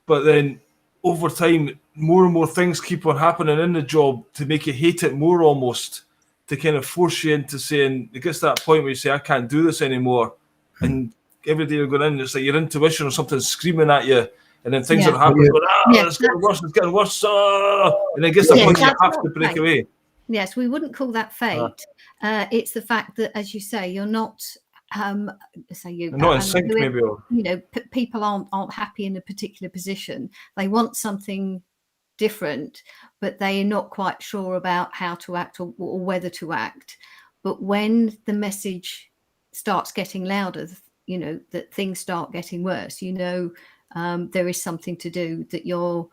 but then over time, more and more things keep on happening in the job to make you hate it more, almost to kind of force you into saying, it gets to that point where you say, I can't do this anymore. And every day you're going in, it's like your intuition or something screaming at you, and then things are happening, it's getting worse, and then it gets to the point you have to break away. Yes, we wouldn't call that fate. It's the fact that, as you say, you're not not in sync, maybe, or people aren't happy in a particular position. They want something different, but they are not quite sure about how to act or whether to act. But when the message starts getting louder, that things start getting worse, there is something to do, that your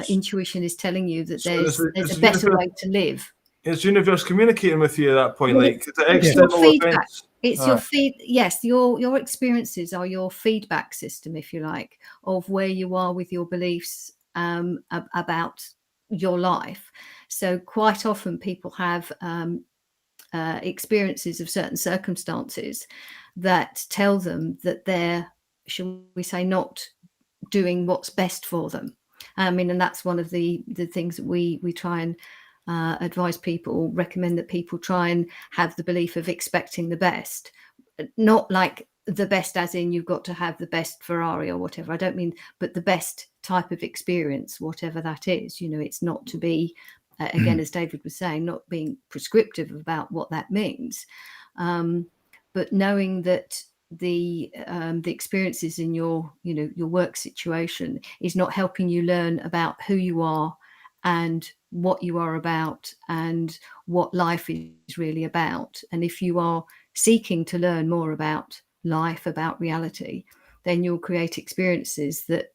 intuition is telling you that there's a better way to live. Is universe communicating with you at that point? Like the external events? It's your feed. Yes, your experiences are your feedback system, if you like, of where you are with your beliefs about your life. So quite often people have experiences of certain circumstances that tell them that they're, shall we say, not doing what's best for them. And that's one of the things that we try and advise people, recommend that people try and have the belief of expecting the best, not like the best as in you've got to have the best Ferrari or whatever. I don't mean, but the best type of experience, whatever that is. It's not to be, again, as David was saying, not being prescriptive about what that means, but knowing that the experiences in your work situation is not helping you learn about who you are and what you are about and what life is really about. And if you are seeking to learn more about life, about reality, then you'll create experiences that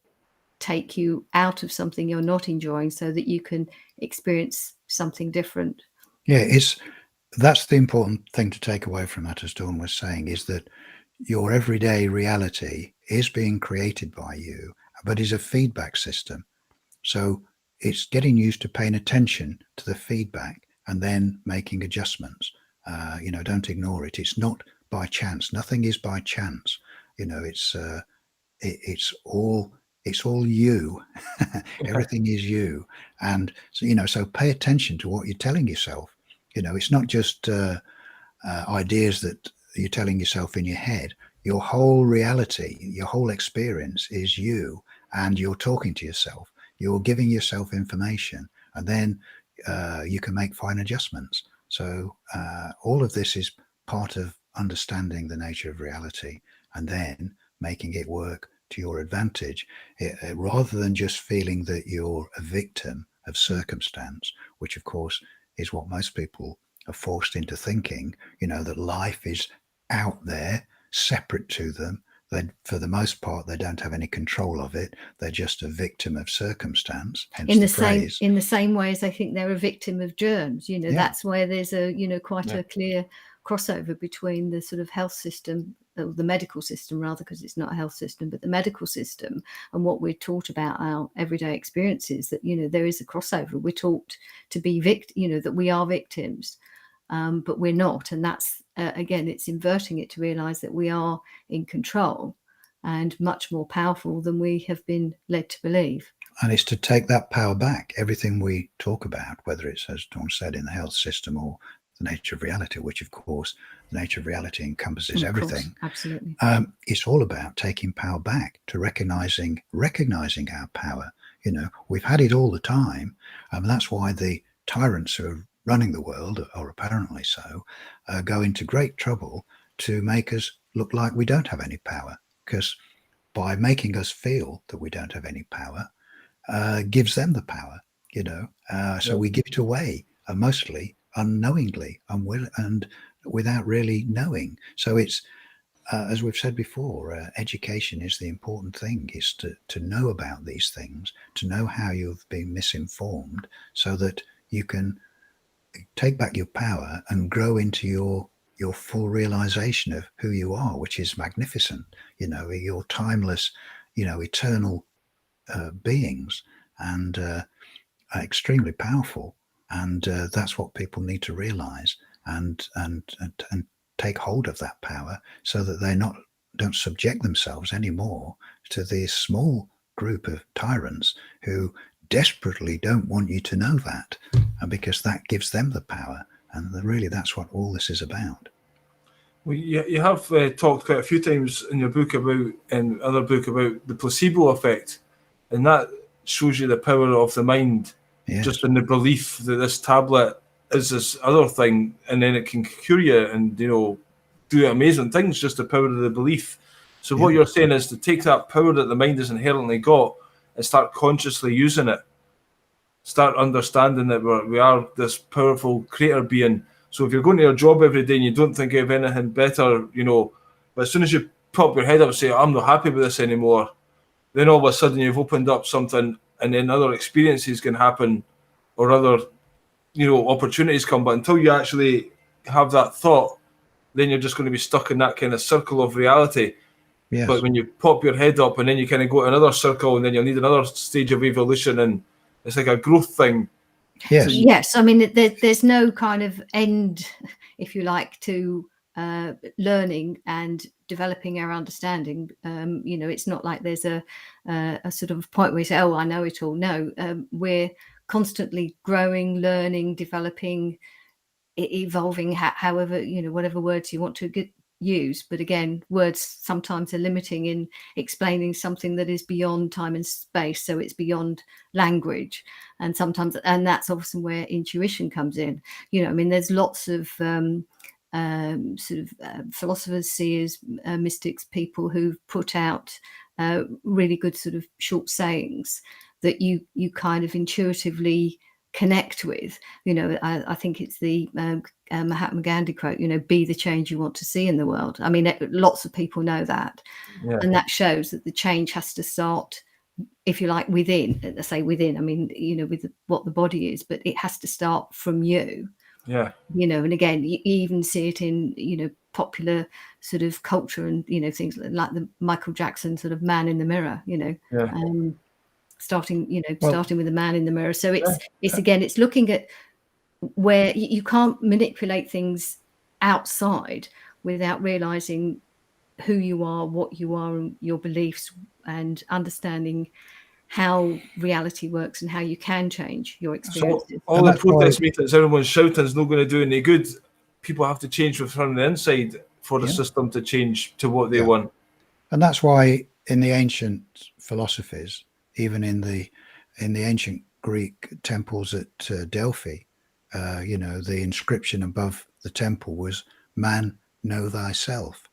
take you out of something you're not enjoying so that you can experience something different. Yeah, that's the important thing to take away from that, as Dawn was saying, is that your everyday reality is being created by you, but is a feedback system. So it's getting used to paying attention to the feedback and then making adjustments. Don't ignore it. It's not by chance. Nothing is by chance. You know, it's all you. Everything is you. And so, you know, so pay attention to what you're telling yourself. You know, it's not just ideas that you're telling yourself in your head. Your whole reality, your whole experience is you, and you're talking to yourself. You're giving yourself information, and then you can make fine adjustments. So all of this is part of understanding the nature of reality, and then making it work to your advantage, rather than just feeling that you're a victim of circumstance, which of course is what most people are forced into thinking, you know, that life is out there, separate to them. Then for the most part, they don't have any control of it. They're just a victim of circumstance. Hence in the the phrase. same way as I think they're a victim of germs. You know, Yeah. that's where there's a, you know, quite a clear crossover between the sort of health system, the medical system rather, because it's not a health system, but the medical system, and what we're taught about our everyday experiences. That, you know, there is a crossover. We're taught to be you know, that we are victims, but we're not. And that's again, it's inverting it to realize that we are in control and much more powerful than we have been led to believe. And it's to take that power back. Everything we talk about, whether it's, as Dawn said, in the health system or the nature of reality, which of course the nature of reality encompasses everything. Absolutely. It's all about taking power back, to recognizing our power. You know, we've had it all the time. That's why the tyrants who are running the world, or apparently so, go into great trouble to make us look like we don't have any power, because by making us feel that we don't have any power, gives them the power, you know. So we give it away, mostly unknowingly, and without really knowing. So it's, as we've said before, education is the important thing, is to know about these things, to know how you've been misinformed, so that you can take back your power and grow into your full realization of who you are, which is magnificent. You know, you're timeless, you know, eternal beings, and extremely powerful. And that's what people need to realize, and take hold of that power, so that they don't subject themselves anymore to this small group of tyrants who desperately don't want you to know that, and because that gives them the power. And really, that's what all this is about. Well, you have talked quite a few times in your book about, and other book, about the placebo effect, and that shows you the power of the mind. Yes. Just in the belief that this tablet is this other thing, and then it can cure you and, you know, do amazing things. Just the power of the belief. So what you're saying is to take that power that the mind has inherently got and start consciously using it. Start understanding that we are this powerful creator being. So if you're going to your job every day and you don't think of anything better, you know, but as soon as you pop your head up and say, I'm not happy with this anymore, then all of a sudden you've opened up something, and then other experiences can happen, or other, you know, opportunities come. But until you actually have that thought, then you're just going to be stuck in that kind of circle of reality. Yes. But when you pop your head up, and then you kind of go to another circle, and then you'll need another stage of evolution, and it's like a growth thing. Yes. Yes. I mean, there's no kind of end, if you like, to learning and developing our understanding. You know, it's not like there's a sort of point where you say, oh, I know it all. No, we're constantly growing, learning, developing, evolving, however, you know, whatever words you want to use. But again, words sometimes are limiting in explaining something that is beyond time and space. So it's beyond language. And sometimes, and that's often where intuition comes in. You know, I mean, there's lots of philosophers, seers, mystics, people who've put out really good sort of short sayings that you kind of intuitively connect with. You know, I think it's the Mahatma Gandhi quote, you know, be the change you want to see in the world. I mean, lots of people know that. Yeah. And that shows that the change has to start, if you like, within. I say within, I mean, you know, with what the body is, but it has to start from you. Yeah. You know, and again, you even see it in, you know, popular sort of culture, and, you know, things like the Michael Jackson sort of man in the mirror, you know, starting with the man in the mirror. So it's again, it's looking at where you can't manipulate things outside. without realizing who you are, what you are, and your beliefs, and understanding how reality works and how you can change your So experiences. all And the that's why- protest meetings, everyone's shouting is not going to do any good. People have to change from the inside for the Yeah. system to change to what they Yeah. want. And that's why in the ancient philosophies, even in the ancient Greek temples at Delphi, the inscription above the temple was "Man, know thyself,"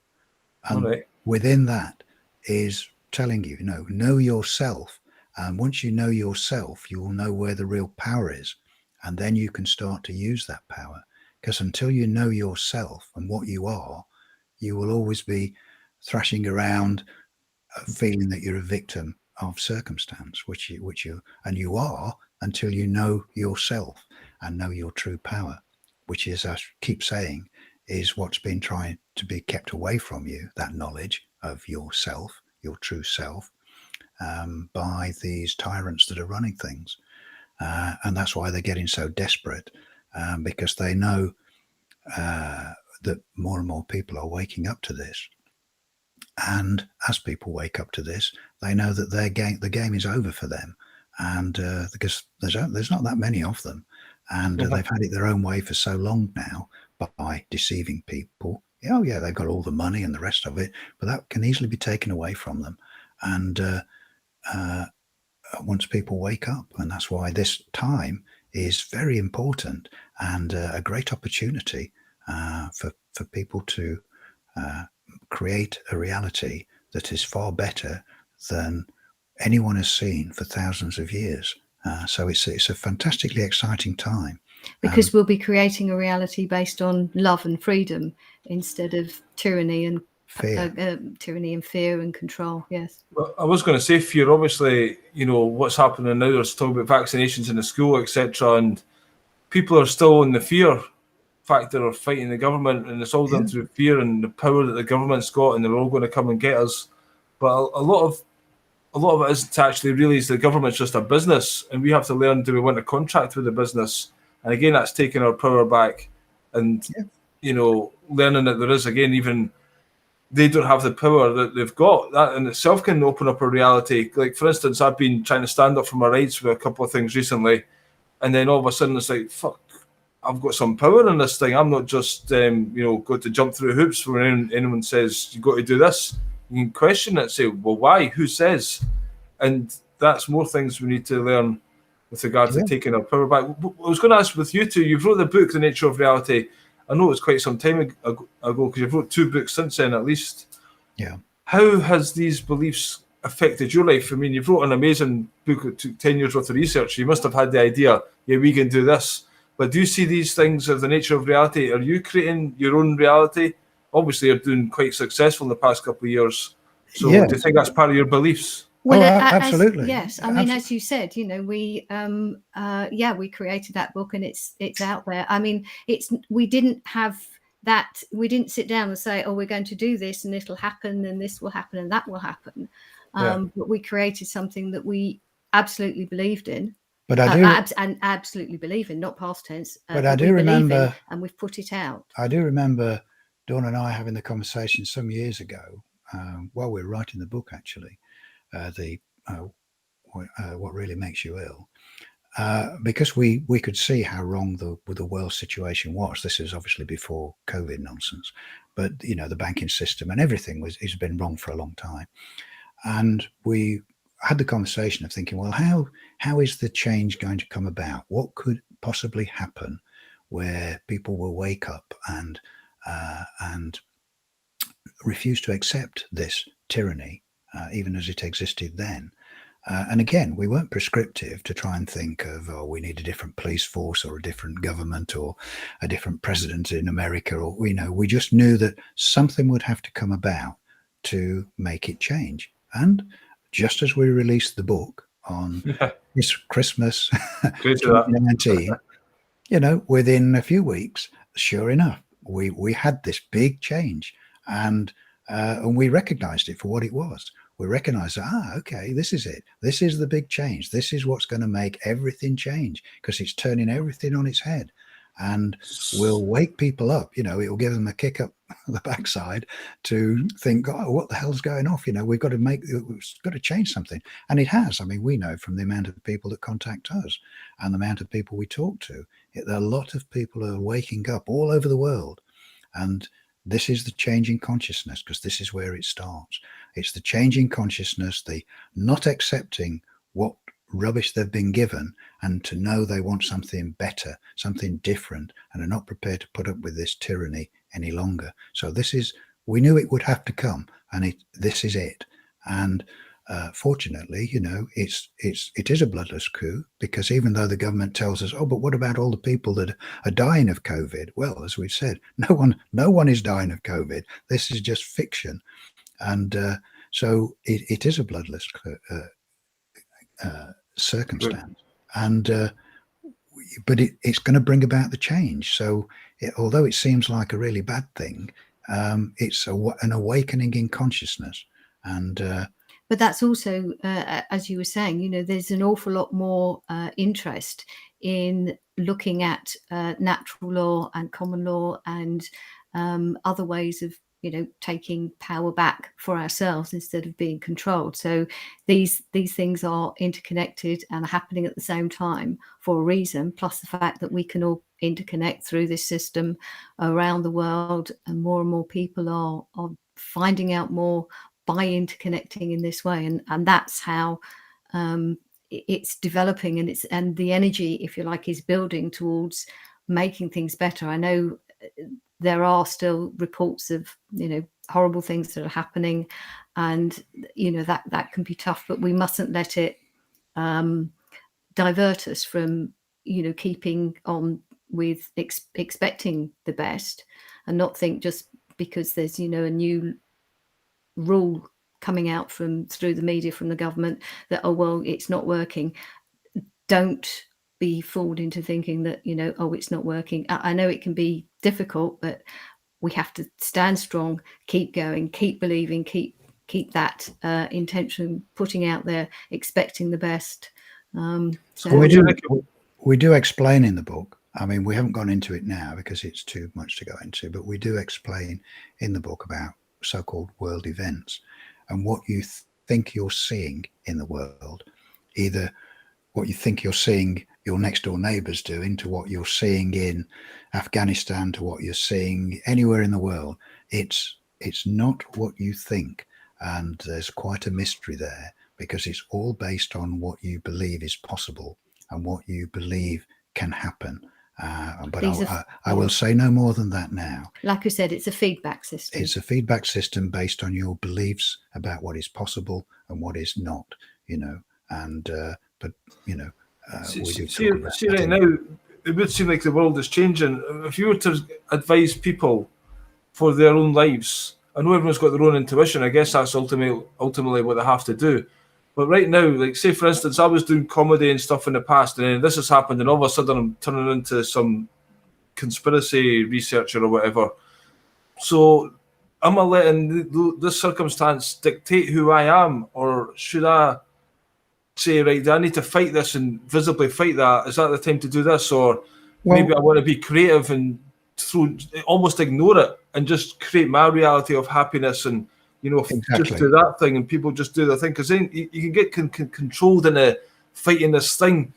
All and right. within that is telling you, know yourself. And once you know yourself, you will know where the real power is, and then you can start to use that power. Because until you know yourself and what you are, you will always be thrashing around, feeling that you're a victim of circumstance, which you are, until you know yourself and know your true power, which is, I keep saying, is what's been trying to be kept away from you, that knowledge of yourself, your true self, by these tyrants that are running things. And that's why they're getting so desperate, because they know that more and more people are waking up to this. And as people wake up to this, they know that the game is over for them, and because there's not that many of them, and they've had it their own way for so long now by deceiving people. Oh yeah, they've got all the money and the rest of it, but that can easily be taken away from them. And once people wake up, and that's why this time is very important and a great opportunity for people to create a reality that is far better than anyone has seen for thousands of years. So it's a fantastically exciting time. Because we'll be creating a reality based on love and freedom instead of tyranny and Fear. Tyranny and fear and control. Yes. Well, I was going to say fear. Obviously, what's happening now. There's talk about vaccinations in the school, etc., and people are still in the fear factor of fighting the government, and it's all done through fear and the power that the government's got, and they're all going to come and get us. But a lot of it is to actually realise the government's just a business, and we have to learn, do we want to contract with the business? And again, that's taking our power back, and learning that there is, again, even they don't have the power that they've got. That in itself can open up a reality. Like, for instance, I've been trying to stand up for my rights with a couple of things recently, and then all of a sudden it's like, fuck, I've got some power in this thing. I'm not just, got to jump through hoops when anyone says you've got to do this. You can question it and say, well, why? Who says? And that's more things we need to learn with regard to taking our power back. I was going to ask with you two, you've wrote the book, The Nature of Reality. I know it was quite some time ago because you've wrote 2 books since then, at least. Yeah. How has these beliefs affected your life? I mean, you've wrote an amazing book that took 10 years worth of research. You must have had the idea, yeah, we can do this. But do you see these things as the nature of reality? Are you creating your own reality? Obviously, you're doing quite successful in the past couple of years. So do you think that's part of your beliefs? Well, absolutely. Yes, I mean, as you said, we we created that book, and it's out there. I mean, we didn't have that. We didn't sit down and say, oh, we're going to do this, and it'll happen, and this will happen, and that will happen. But we created something that we absolutely believed in. But I do and absolutely believe in, not past tense. But I do remember, and we've put it out. I do remember Dawn and I having the conversation some years ago, while we were writing the book, actually, what really makes you ill, because we could see how wrong the world situation was. This is obviously before COVID nonsense, but the banking system and everything has been wrong for a long time, and we had the conversation of thinking, well, how is the change going to come about? What could possibly happen where people will wake up and refuse to accept this tyranny, even as it existed then? And again, we weren't prescriptive to try and think of, we need a different police force or a different government or a different president in America, or we just knew that something would have to come about to make it change. And just as we released the book on this Christmas 2019, within a few weeks, sure enough, we had this big change, and we recognized it for what it was. We recognized that, okay, this is it. This is the big change. This is what's going to make everything change, because it's turning everything on its head. and will wake people up. It will give them a kick up the backside to think, oh, what the hell's going off? We've got to change something. And it has. I mean, we know from the amount of people that contact us and the amount of people we talk to, a lot of people are waking up all over the world. And this is the changing consciousness, because this is where it starts. It's the changing consciousness, the not accepting what rubbish they've been given, and to know they want something better, something different, and are not prepared to put up with this tyranny any longer. So we knew it would have to come, and this is it. And fortunately, it is a bloodless coup, because even though the government tells us, oh, but what about all the people that are dying of COVID? Well, as we've said, no one is dying of COVID. This is just fiction. And so it is a bloodless circumstance. And but it's going to bring about the change. So although it seems like a really bad thing, it's an awakening in consciousness. And but that's also, as you were saying, there's an awful lot more interest in looking at natural law and common law and other ways of, taking power back for ourselves instead of being controlled. So these things are interconnected and are happening at the same time for a reason, plus the fact that we can all interconnect through this system around the world, and more people are finding out more by interconnecting in this way, and that's how it's developing, and the energy, if you like, is building towards making things better. I know there are still reports of horrible things that are happening, and that can be tough, but we mustn't let it divert us from keeping on with expecting the best, and not think just because there's a new rule coming out through the media from the government that, oh well, it's not working. Don't be fooled into thinking that oh, it's not working. I know it can be difficult, but we have to stand strong, keep going, keep believing, keep that intention putting out there, expecting the best. So we do explain in the book. I mean, we haven't gone into it now because it's too much to go into, but we do explain in the book about so-called world events and what you think you're seeing in the world, either what you think you're seeing your next door neighbors doing, to what you're seeing in Afghanistan, to what you're seeing anywhere in the world. It's not what you think, and there's quite a mystery there, because it's all based on what you believe is possible and what you believe can happen. But I will say no more than that now. Like I said, it's a feedback system. It's a feedback system based on your beliefs about what is possible and what is not, and but we do see right now, it would seem like the world is changing. If you were to advise people for their own lives, I know everyone's got their own intuition. I guess that's ultimately what they have to do. But right now, like, say for instance, I was doing comedy and stuff in the past, and then this has happened, and all of a sudden I'm turning into some conspiracy researcher or whatever. So am I letting this circumstance dictate who I am, or should I say, right, I need to fight this and visibly fight that? Is that the time to do this? Or maybe I want to be creative and almost ignore it and just create my reality of happiness and exactly. Just do that thing, and people just do their thing, because then you can get controlled into fighting this thing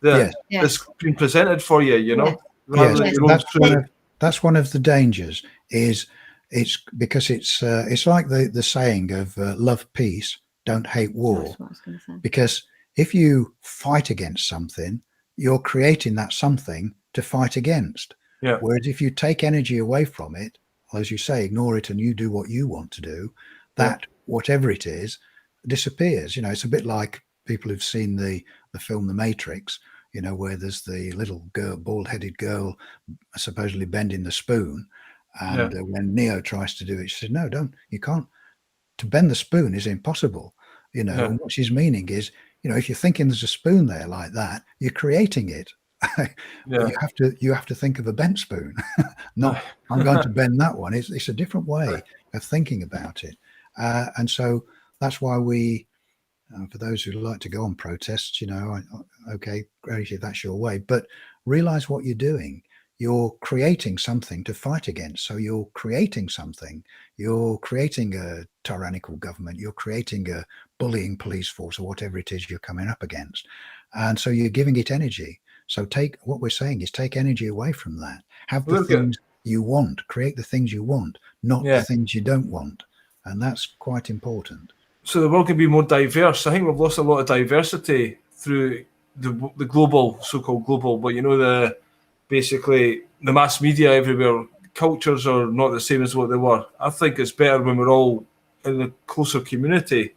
that is being presented for you, That's one of the dangers. It's because it's like the saying of love peace, don't hate war. That's what I was going to say. Because if you fight against something, you're creating that something to fight against. Yeah. Whereas if you take energy away from it, as you say, ignore it, and you do what you want to do, that whatever it is disappears. It's a bit like people who've seen the film The Matrix, where there's the little girl, bald-headed girl, supposedly bending the spoon, and when Neo tries to do it, she said, "No, you can't. To bend the spoon is impossible." And what she's meaning is, if you're thinking there's a spoon there like that, you're creating it. You have to think of a bent spoon, not I'm going to bend that one. It's a different way of thinking about it, and so that's why we, for those who like to go on protests, okay, great, if that's your way, but realize what you're doing. you're creating something to fight against. So you're creating something. You're creating a tyrannical government. You're creating a bullying police force, or whatever it is you're coming up against. And so you're giving it energy. So what we're saying is take energy away from that. Have the things you want, create the things you want, not the things you don't want. And that's quite important. So the world can be more diverse. I think we've lost a lot of diversity through the global, so-called global, but basically the mass media everywhere. Cultures are not the same as what they were. I think it's better when we're all in a closer community.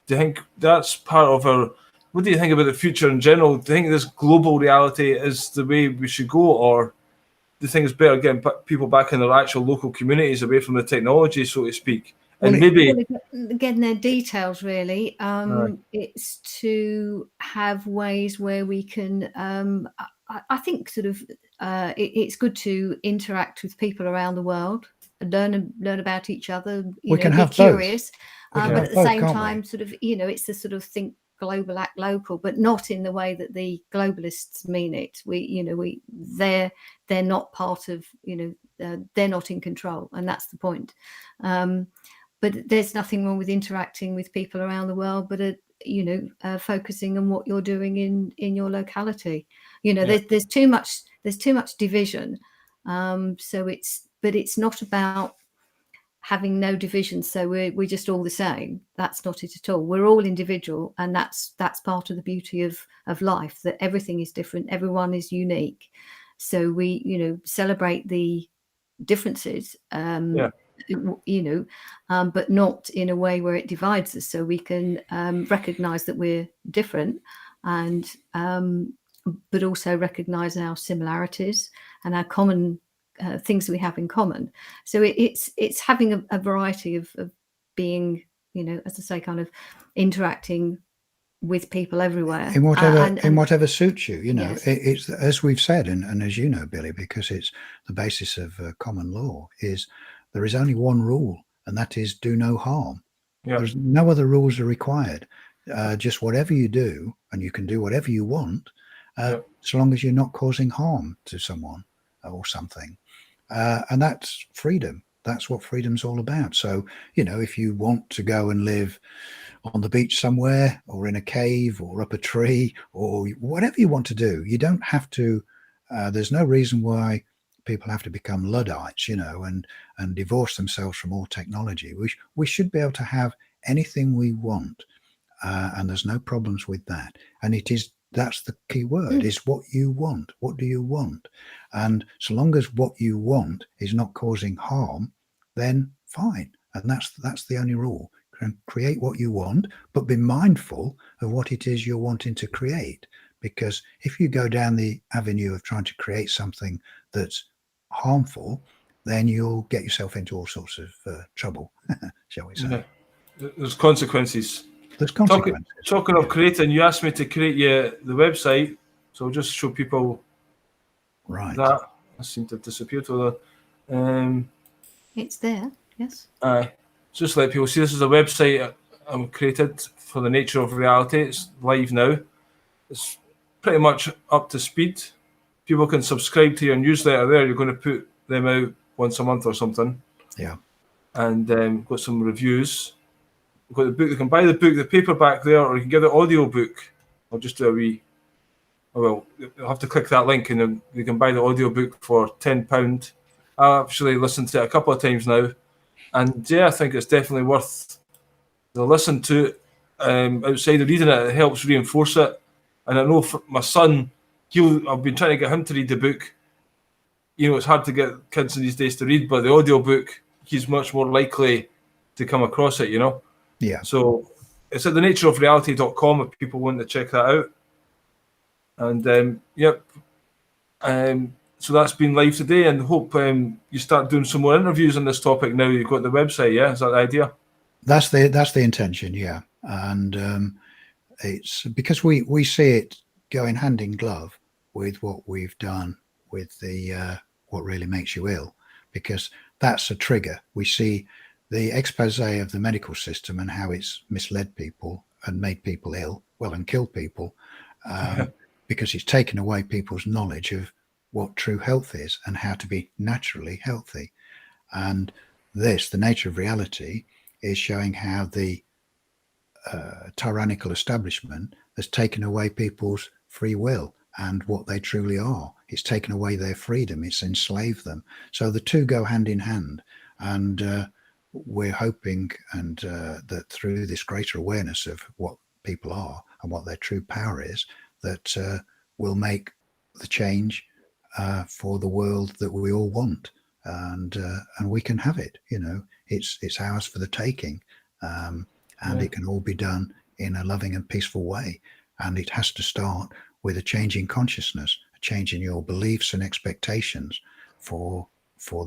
Do you think that's part of our... What do you think about the future in general? Do you think this global reality is the way we should go, or do you think it's better getting people back in their actual local communities away from the technology, so to speak? And getting their details, really. It's to have ways where we can... I think sort of it's good to interact with people around the world, learn about each other. We can have curious, both. But at the same time, sort of, it's the sort of think global, act local, but not in the way that the globalists mean it. They're not part of, they're not in control, and that's the point. But there's nothing wrong with interacting with people around the world, but focusing on what you're doing in your locality. There's too much division. But it's not about having no division. So we're just all the same. That's not it at all. We're all individual, and that's part of the beauty of life, that everything is different. Everyone is unique. So we, celebrate the differences, but not in a way where it divides us. So we can recognize that we're different, and but also recognize our similarities and our common things that we have in common. So it's having a variety of being, as I say, kind of interacting with people everywhere in whatever suits you. Yes. It's as we've said, and as you know, Billy, because it's the basis of common law, is there is only one rule, and that is do no harm. There's no other rules are required. Just whatever you do, and you can do whatever you want, so long as you're not causing harm to someone or something. And that's freedom. That's what freedom's all about. So, if you want to go and live on the beach somewhere, or in a cave, or up a tree, or whatever you want to do, you don't have to. There's no reason why people have to become Luddites, and divorce themselves from all technology. We should be able to have anything we want, and there's no problems with that. And that's the key word, is what you want. What do you want? And so long as what you want is not causing harm, then fine. And that's the only rule. Create what you want, but be mindful of what it is you're wanting to create. Because if you go down the avenue of trying to create something that's harmful, then you'll get yourself into all sorts of trouble, shall we say. There's consequences. There's consequences. Talking of creating, you asked me to create you the website, so I'll just show people that. I seem to have disappeared. It's there, yes. Just let people see this is a website I'm created for the nature of reality. It's live now. It's pretty much up to speed. People can subscribe to your newsletter there. You're going to put them out once a month or something. Yeah. And got some reviews. We've got the book. You can buy the book, the paperback there, or you can get the audio book. I'll just do a wee... You'll have to click that link, and then you can buy the audio book for £10. I actually listened to it a couple of times now. And I think it's definitely worth the listen to. Outside of reading it, it helps reinforce it. And I know for my son, I've been trying to get him to read the book. It's hard to get kids in these days to read, but the audio book, he's much more likely to come across it, Yeah. So it's at thenatureofreality.com if people want to check that out. And so that's been live today, and hope you start doing some more interviews on this topic now you've got the website. Yeah, is that the idea? That's the intention. Yeah, and it's because we see it going hand in glove with what we've done with the what really makes you ill, because that's a trigger. We see the expose of the medical system and how it's misled people and made people ill, and killed people, because it's taken away people's knowledge of what true health is and how to be naturally healthy. And this, the nature of reality, is showing how the tyrannical establishment has taken away people's free will and what they truly are. It's taken away their freedom. It's enslaved them. So the two go hand in hand. And we're hoping that through this greater awareness of what people are and what their true power is, that will make the change for the world that we all want. And we can have it. It's ours for the taking. And it can all be done in a loving and peaceful way. And it has to start with a change in consciousness, a change in your beliefs and expectations for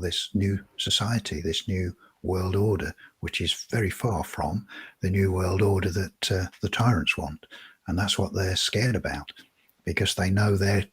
this new society, this new world order, which is very far from the new world order that the tyrants want. And that's what they're scared about, because they know they're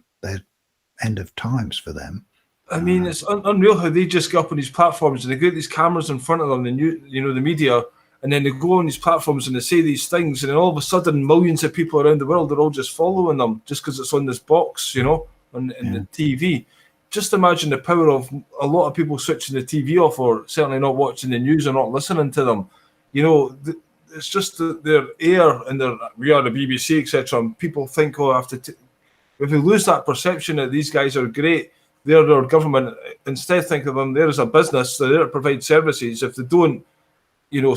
end of times for them. I mean, it's unreal how they just go up on these platforms and they get these cameras in front of them, the media, and then they go on these platforms and they say these things, and then all of a sudden millions of people around the world are all just following them just because it's on this box, on the TV. Just imagine the power of a lot of people switching the TV off, or certainly not watching the news or not listening to them. It's just their air and we are the BBC, etc. And people think, if we lose that perception that these guys are great, they're our government, instead think of them, there is a business, they're there to provide services. If they don't,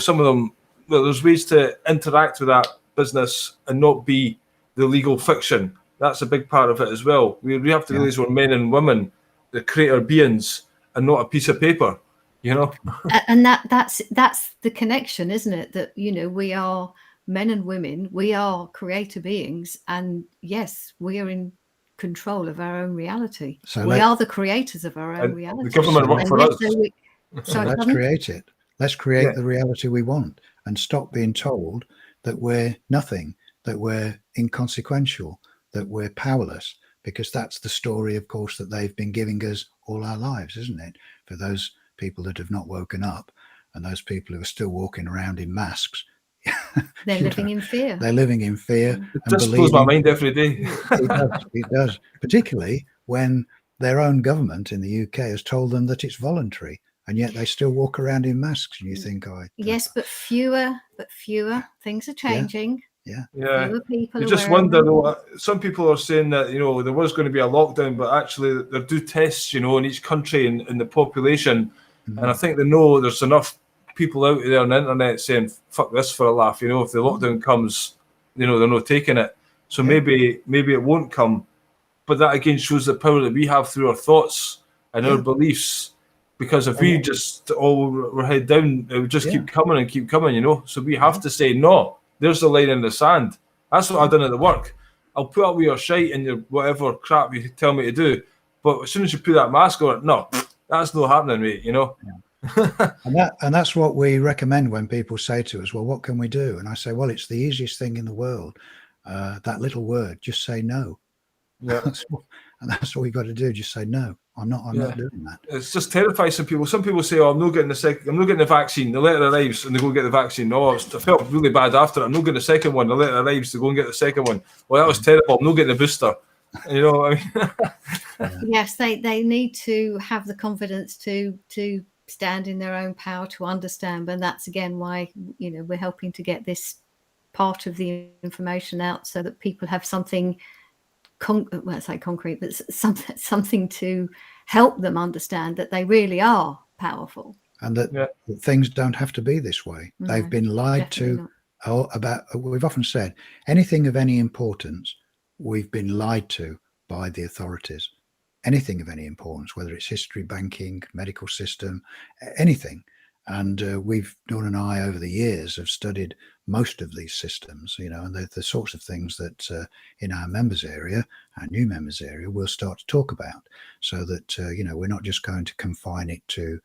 some of them, there's ways to interact with that business and not be the legal fiction. That's a big part of it as well. We have to realize we're men and women, the creator beings, and not a piece of paper, And that's the connection, isn't it? That, we are men and women, we are creator beings, and yes, we are in control of our own reality. So we are the creators of our own reality. The government works for us. So let's create it. Let's create the reality we want and stop being told that we're nothing, that we're inconsequential, that we're powerless, because that's the story, of course, that they've been giving us all our lives, isn't it? For those people that have not woken up and those people who are still walking around in masks. They're living in fear. They're living in fear. It just blows my mind every day. It does. Particularly when their own government in the UK has told them that it's voluntary, and yet they still walk around in masks. And you think, yes, but fewer. Things are changing. Yeah. Fewer people. You just wonder. Some people are saying that there was going to be a lockdown, but actually they do tests, in each country and the population, and I think they know there's enough people out there on the internet saying fuck this for a laugh. If the lockdown comes, they're not taking it. So maybe it won't come, but that again shows the power that we have through our thoughts and our beliefs. Because if we just all were head down, it would just keep coming and keep coming, So we have to say, no, there's the line in the sand. That's what I've done at the work. I'll put up with your shite and your whatever crap you tell me to do. But as soon as you put that mask on, no, that's not happening, mate, And that's what we recommend when people say to us, well, what can we do? And I say, well, it's the easiest thing in the world. That little word, just say no. Yeah. And that's what we've got to do. Just say no. I'm not doing that. It's just terrifies some people. Some people say, "Oh, I'm not getting the vaccine." The letter arrives and they go get the vaccine. Oh, I felt really bad after it. I'm not getting the second one. The letter arrives, they go and get the second one. Well, that was terrible. I'm not getting the booster. You know what I mean? Yes, they need to have the confidence to stand in their own power, to understand, and that's again why we're helping to get this part of the information out so that people have something. I say concrete, but something to help them understand that they really are powerful, and that things don't have to be this way. No, they've been lied to. We've often said anything of any importance, we've been lied to by the authorities. Anything of any importance, whether it's history, banking, medical system, anything. And Dawn and I over the years have studied most of these systems, and the sorts of things that in our members area, our new members area, we'll start to talk about, so that we're not just going to confine it to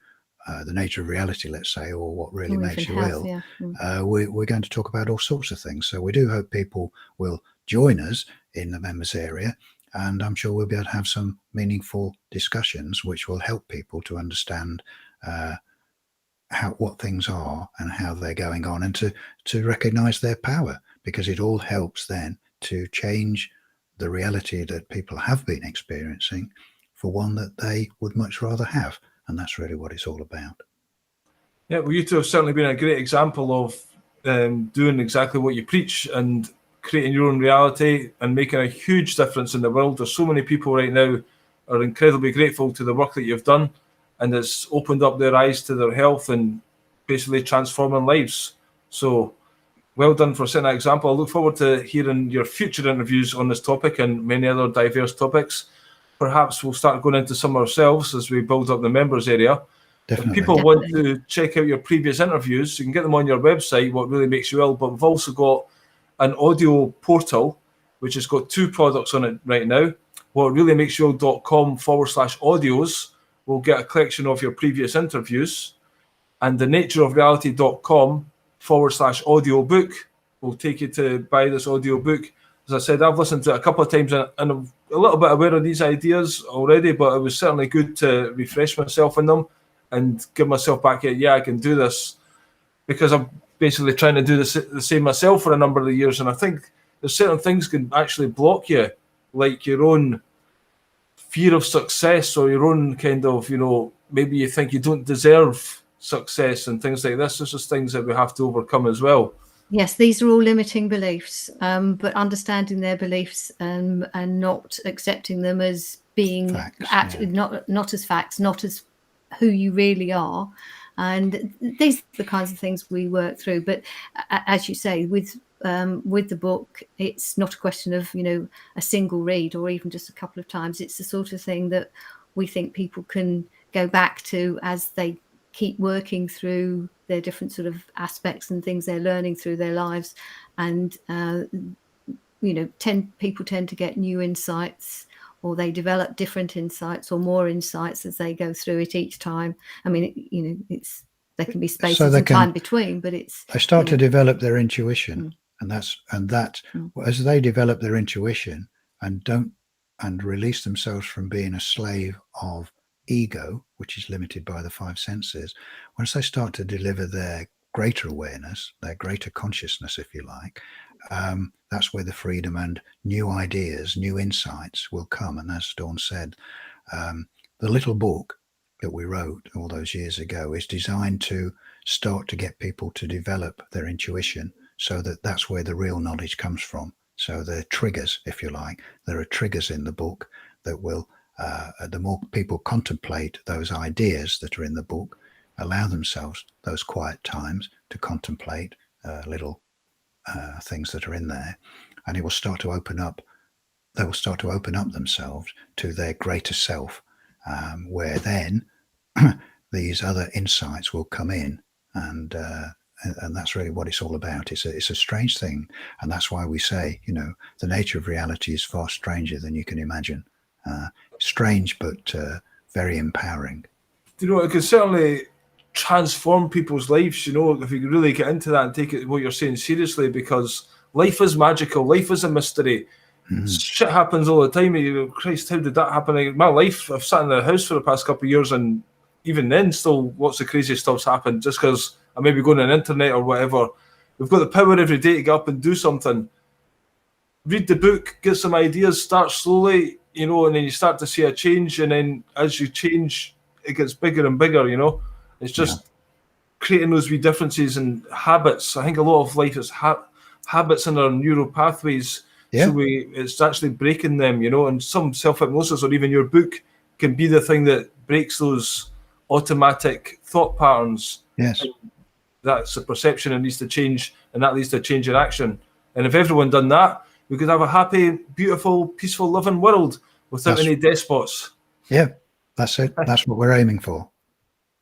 the nature of reality, let's say, or what really makes you ill. Yeah. We're going to talk about all sorts of things. So we do hope people will join us in the members area, and I'm sure we'll be able to have some meaningful discussions which will help people to understand what things are and how they're going on, and to recognize their power, because it all helps then to change the reality that people have been experiencing for one that they would much rather have. And that's really what it's all about. Yeah, well, you two have certainly been a great example of doing exactly what you preach and creating your own reality and making a huge difference in the world. There's so many people right now are incredibly grateful to the work that you've done, and it's opened up their eyes to their health and basically transforming lives. So well done for setting that example. I look forward to hearing your future interviews on this topic and many other diverse topics. Perhaps we'll start going into some ourselves as we build up the members area. Definitely. If people want to check out your previous interviews, you can get them on your website, What Really Makes You Ill, but we've also got an audio portal, which has got 2 products on it right now. whatreallymakesyouill.com/audios will get a collection of your previous interviews, and thenatureofreality.com/audio book will take you to buy this audio book. As I said, I've listened to it a couple of times and I'm a little bit aware of these ideas already, but it was certainly good to refresh myself in them and give myself back at, I can do this, because I'm basically trying to do the same myself for a number of years. And I think there's certain things can actually block you, like your own fear of success or your own kind of, maybe you think you don't deserve success and things like this. This is things that we have to overcome as well. Yes, these are all limiting beliefs, but understanding their beliefs and not accepting them as being facts, not as facts, not as who you really are. And these are the kinds of things we work through. But as you say, with the book, it's not a question of, a single read or even just a couple of times. It's the sort of thing that we think people can go back to as they keep working through their different sort of aspects and things they're learning through their lives. And, people tend to get new insights, or they develop different insights or more insights as they go through it each time. I mean, there can be spaces and time between, but they start to develop their intuition, and that as they develop their intuition and release themselves from being a slave of ego, which is limited by the 5 senses, once they start to deliver their greater awareness, their greater consciousness, if you like, that's where the freedom and new ideas, new insights will come. And as Dawn said, the little book that we wrote all those years ago is designed to start to get people to develop their intuition, so that's where the real knowledge comes from. So the triggers, if you like, there are triggers in the book that will, the more people contemplate those ideas that are in the book, allow themselves those quiet times to contemplate little things that are in there, and it will start to open up. They will start to open up themselves to their greater self, where then these other insights will come in, and that's really what it's all about. It's a strange thing, and that's why we say, the nature of reality is far stranger than you can imagine. Strange, but very empowering. It can certainly transform people's lives, if you really get into that and take what you're saying seriously, because life is magical, life is a mystery. Shit happens all the time. Christ, how did that happen? My life, I've sat in the house for the past couple of years, and even then still lots of crazy stuff's happened just because I may be going on the internet or whatever. We've got the power every day to get up and do something. Read the book, get some ideas, start slowly, and then you start to see a change, and then as you change, it gets bigger and bigger, It's just creating those wee differences and habits. I think a lot of life is habits in our neural pathways. Yeah. So it's actually breaking them, and some self-hypnosis or even your book can be the thing that breaks those automatic thought patterns. Yes. And that's a perception that needs to change, and that leads to a change in action. And if everyone done that, we could have a happy, beautiful, peaceful, loving world without any despots. Yeah, that's it. That's what we're aiming for.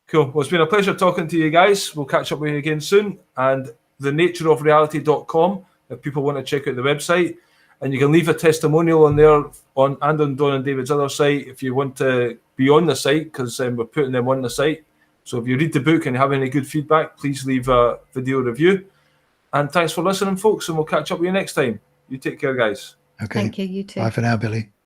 Cool. Well, it's been a pleasure talking to you guys. We'll catch up with you again soon. And thenatureofreality.com, if people want to check out the website. And you can leave a testimonial on there on Dawn and David's other site if you want to be on the site, because we're putting them on the site. So if you read the book and have any good feedback, please leave a video review. And thanks for listening, folks, and we'll catch up with you next time. You take care, guys. Okay. Thank you. You too. Bye for now, Billy.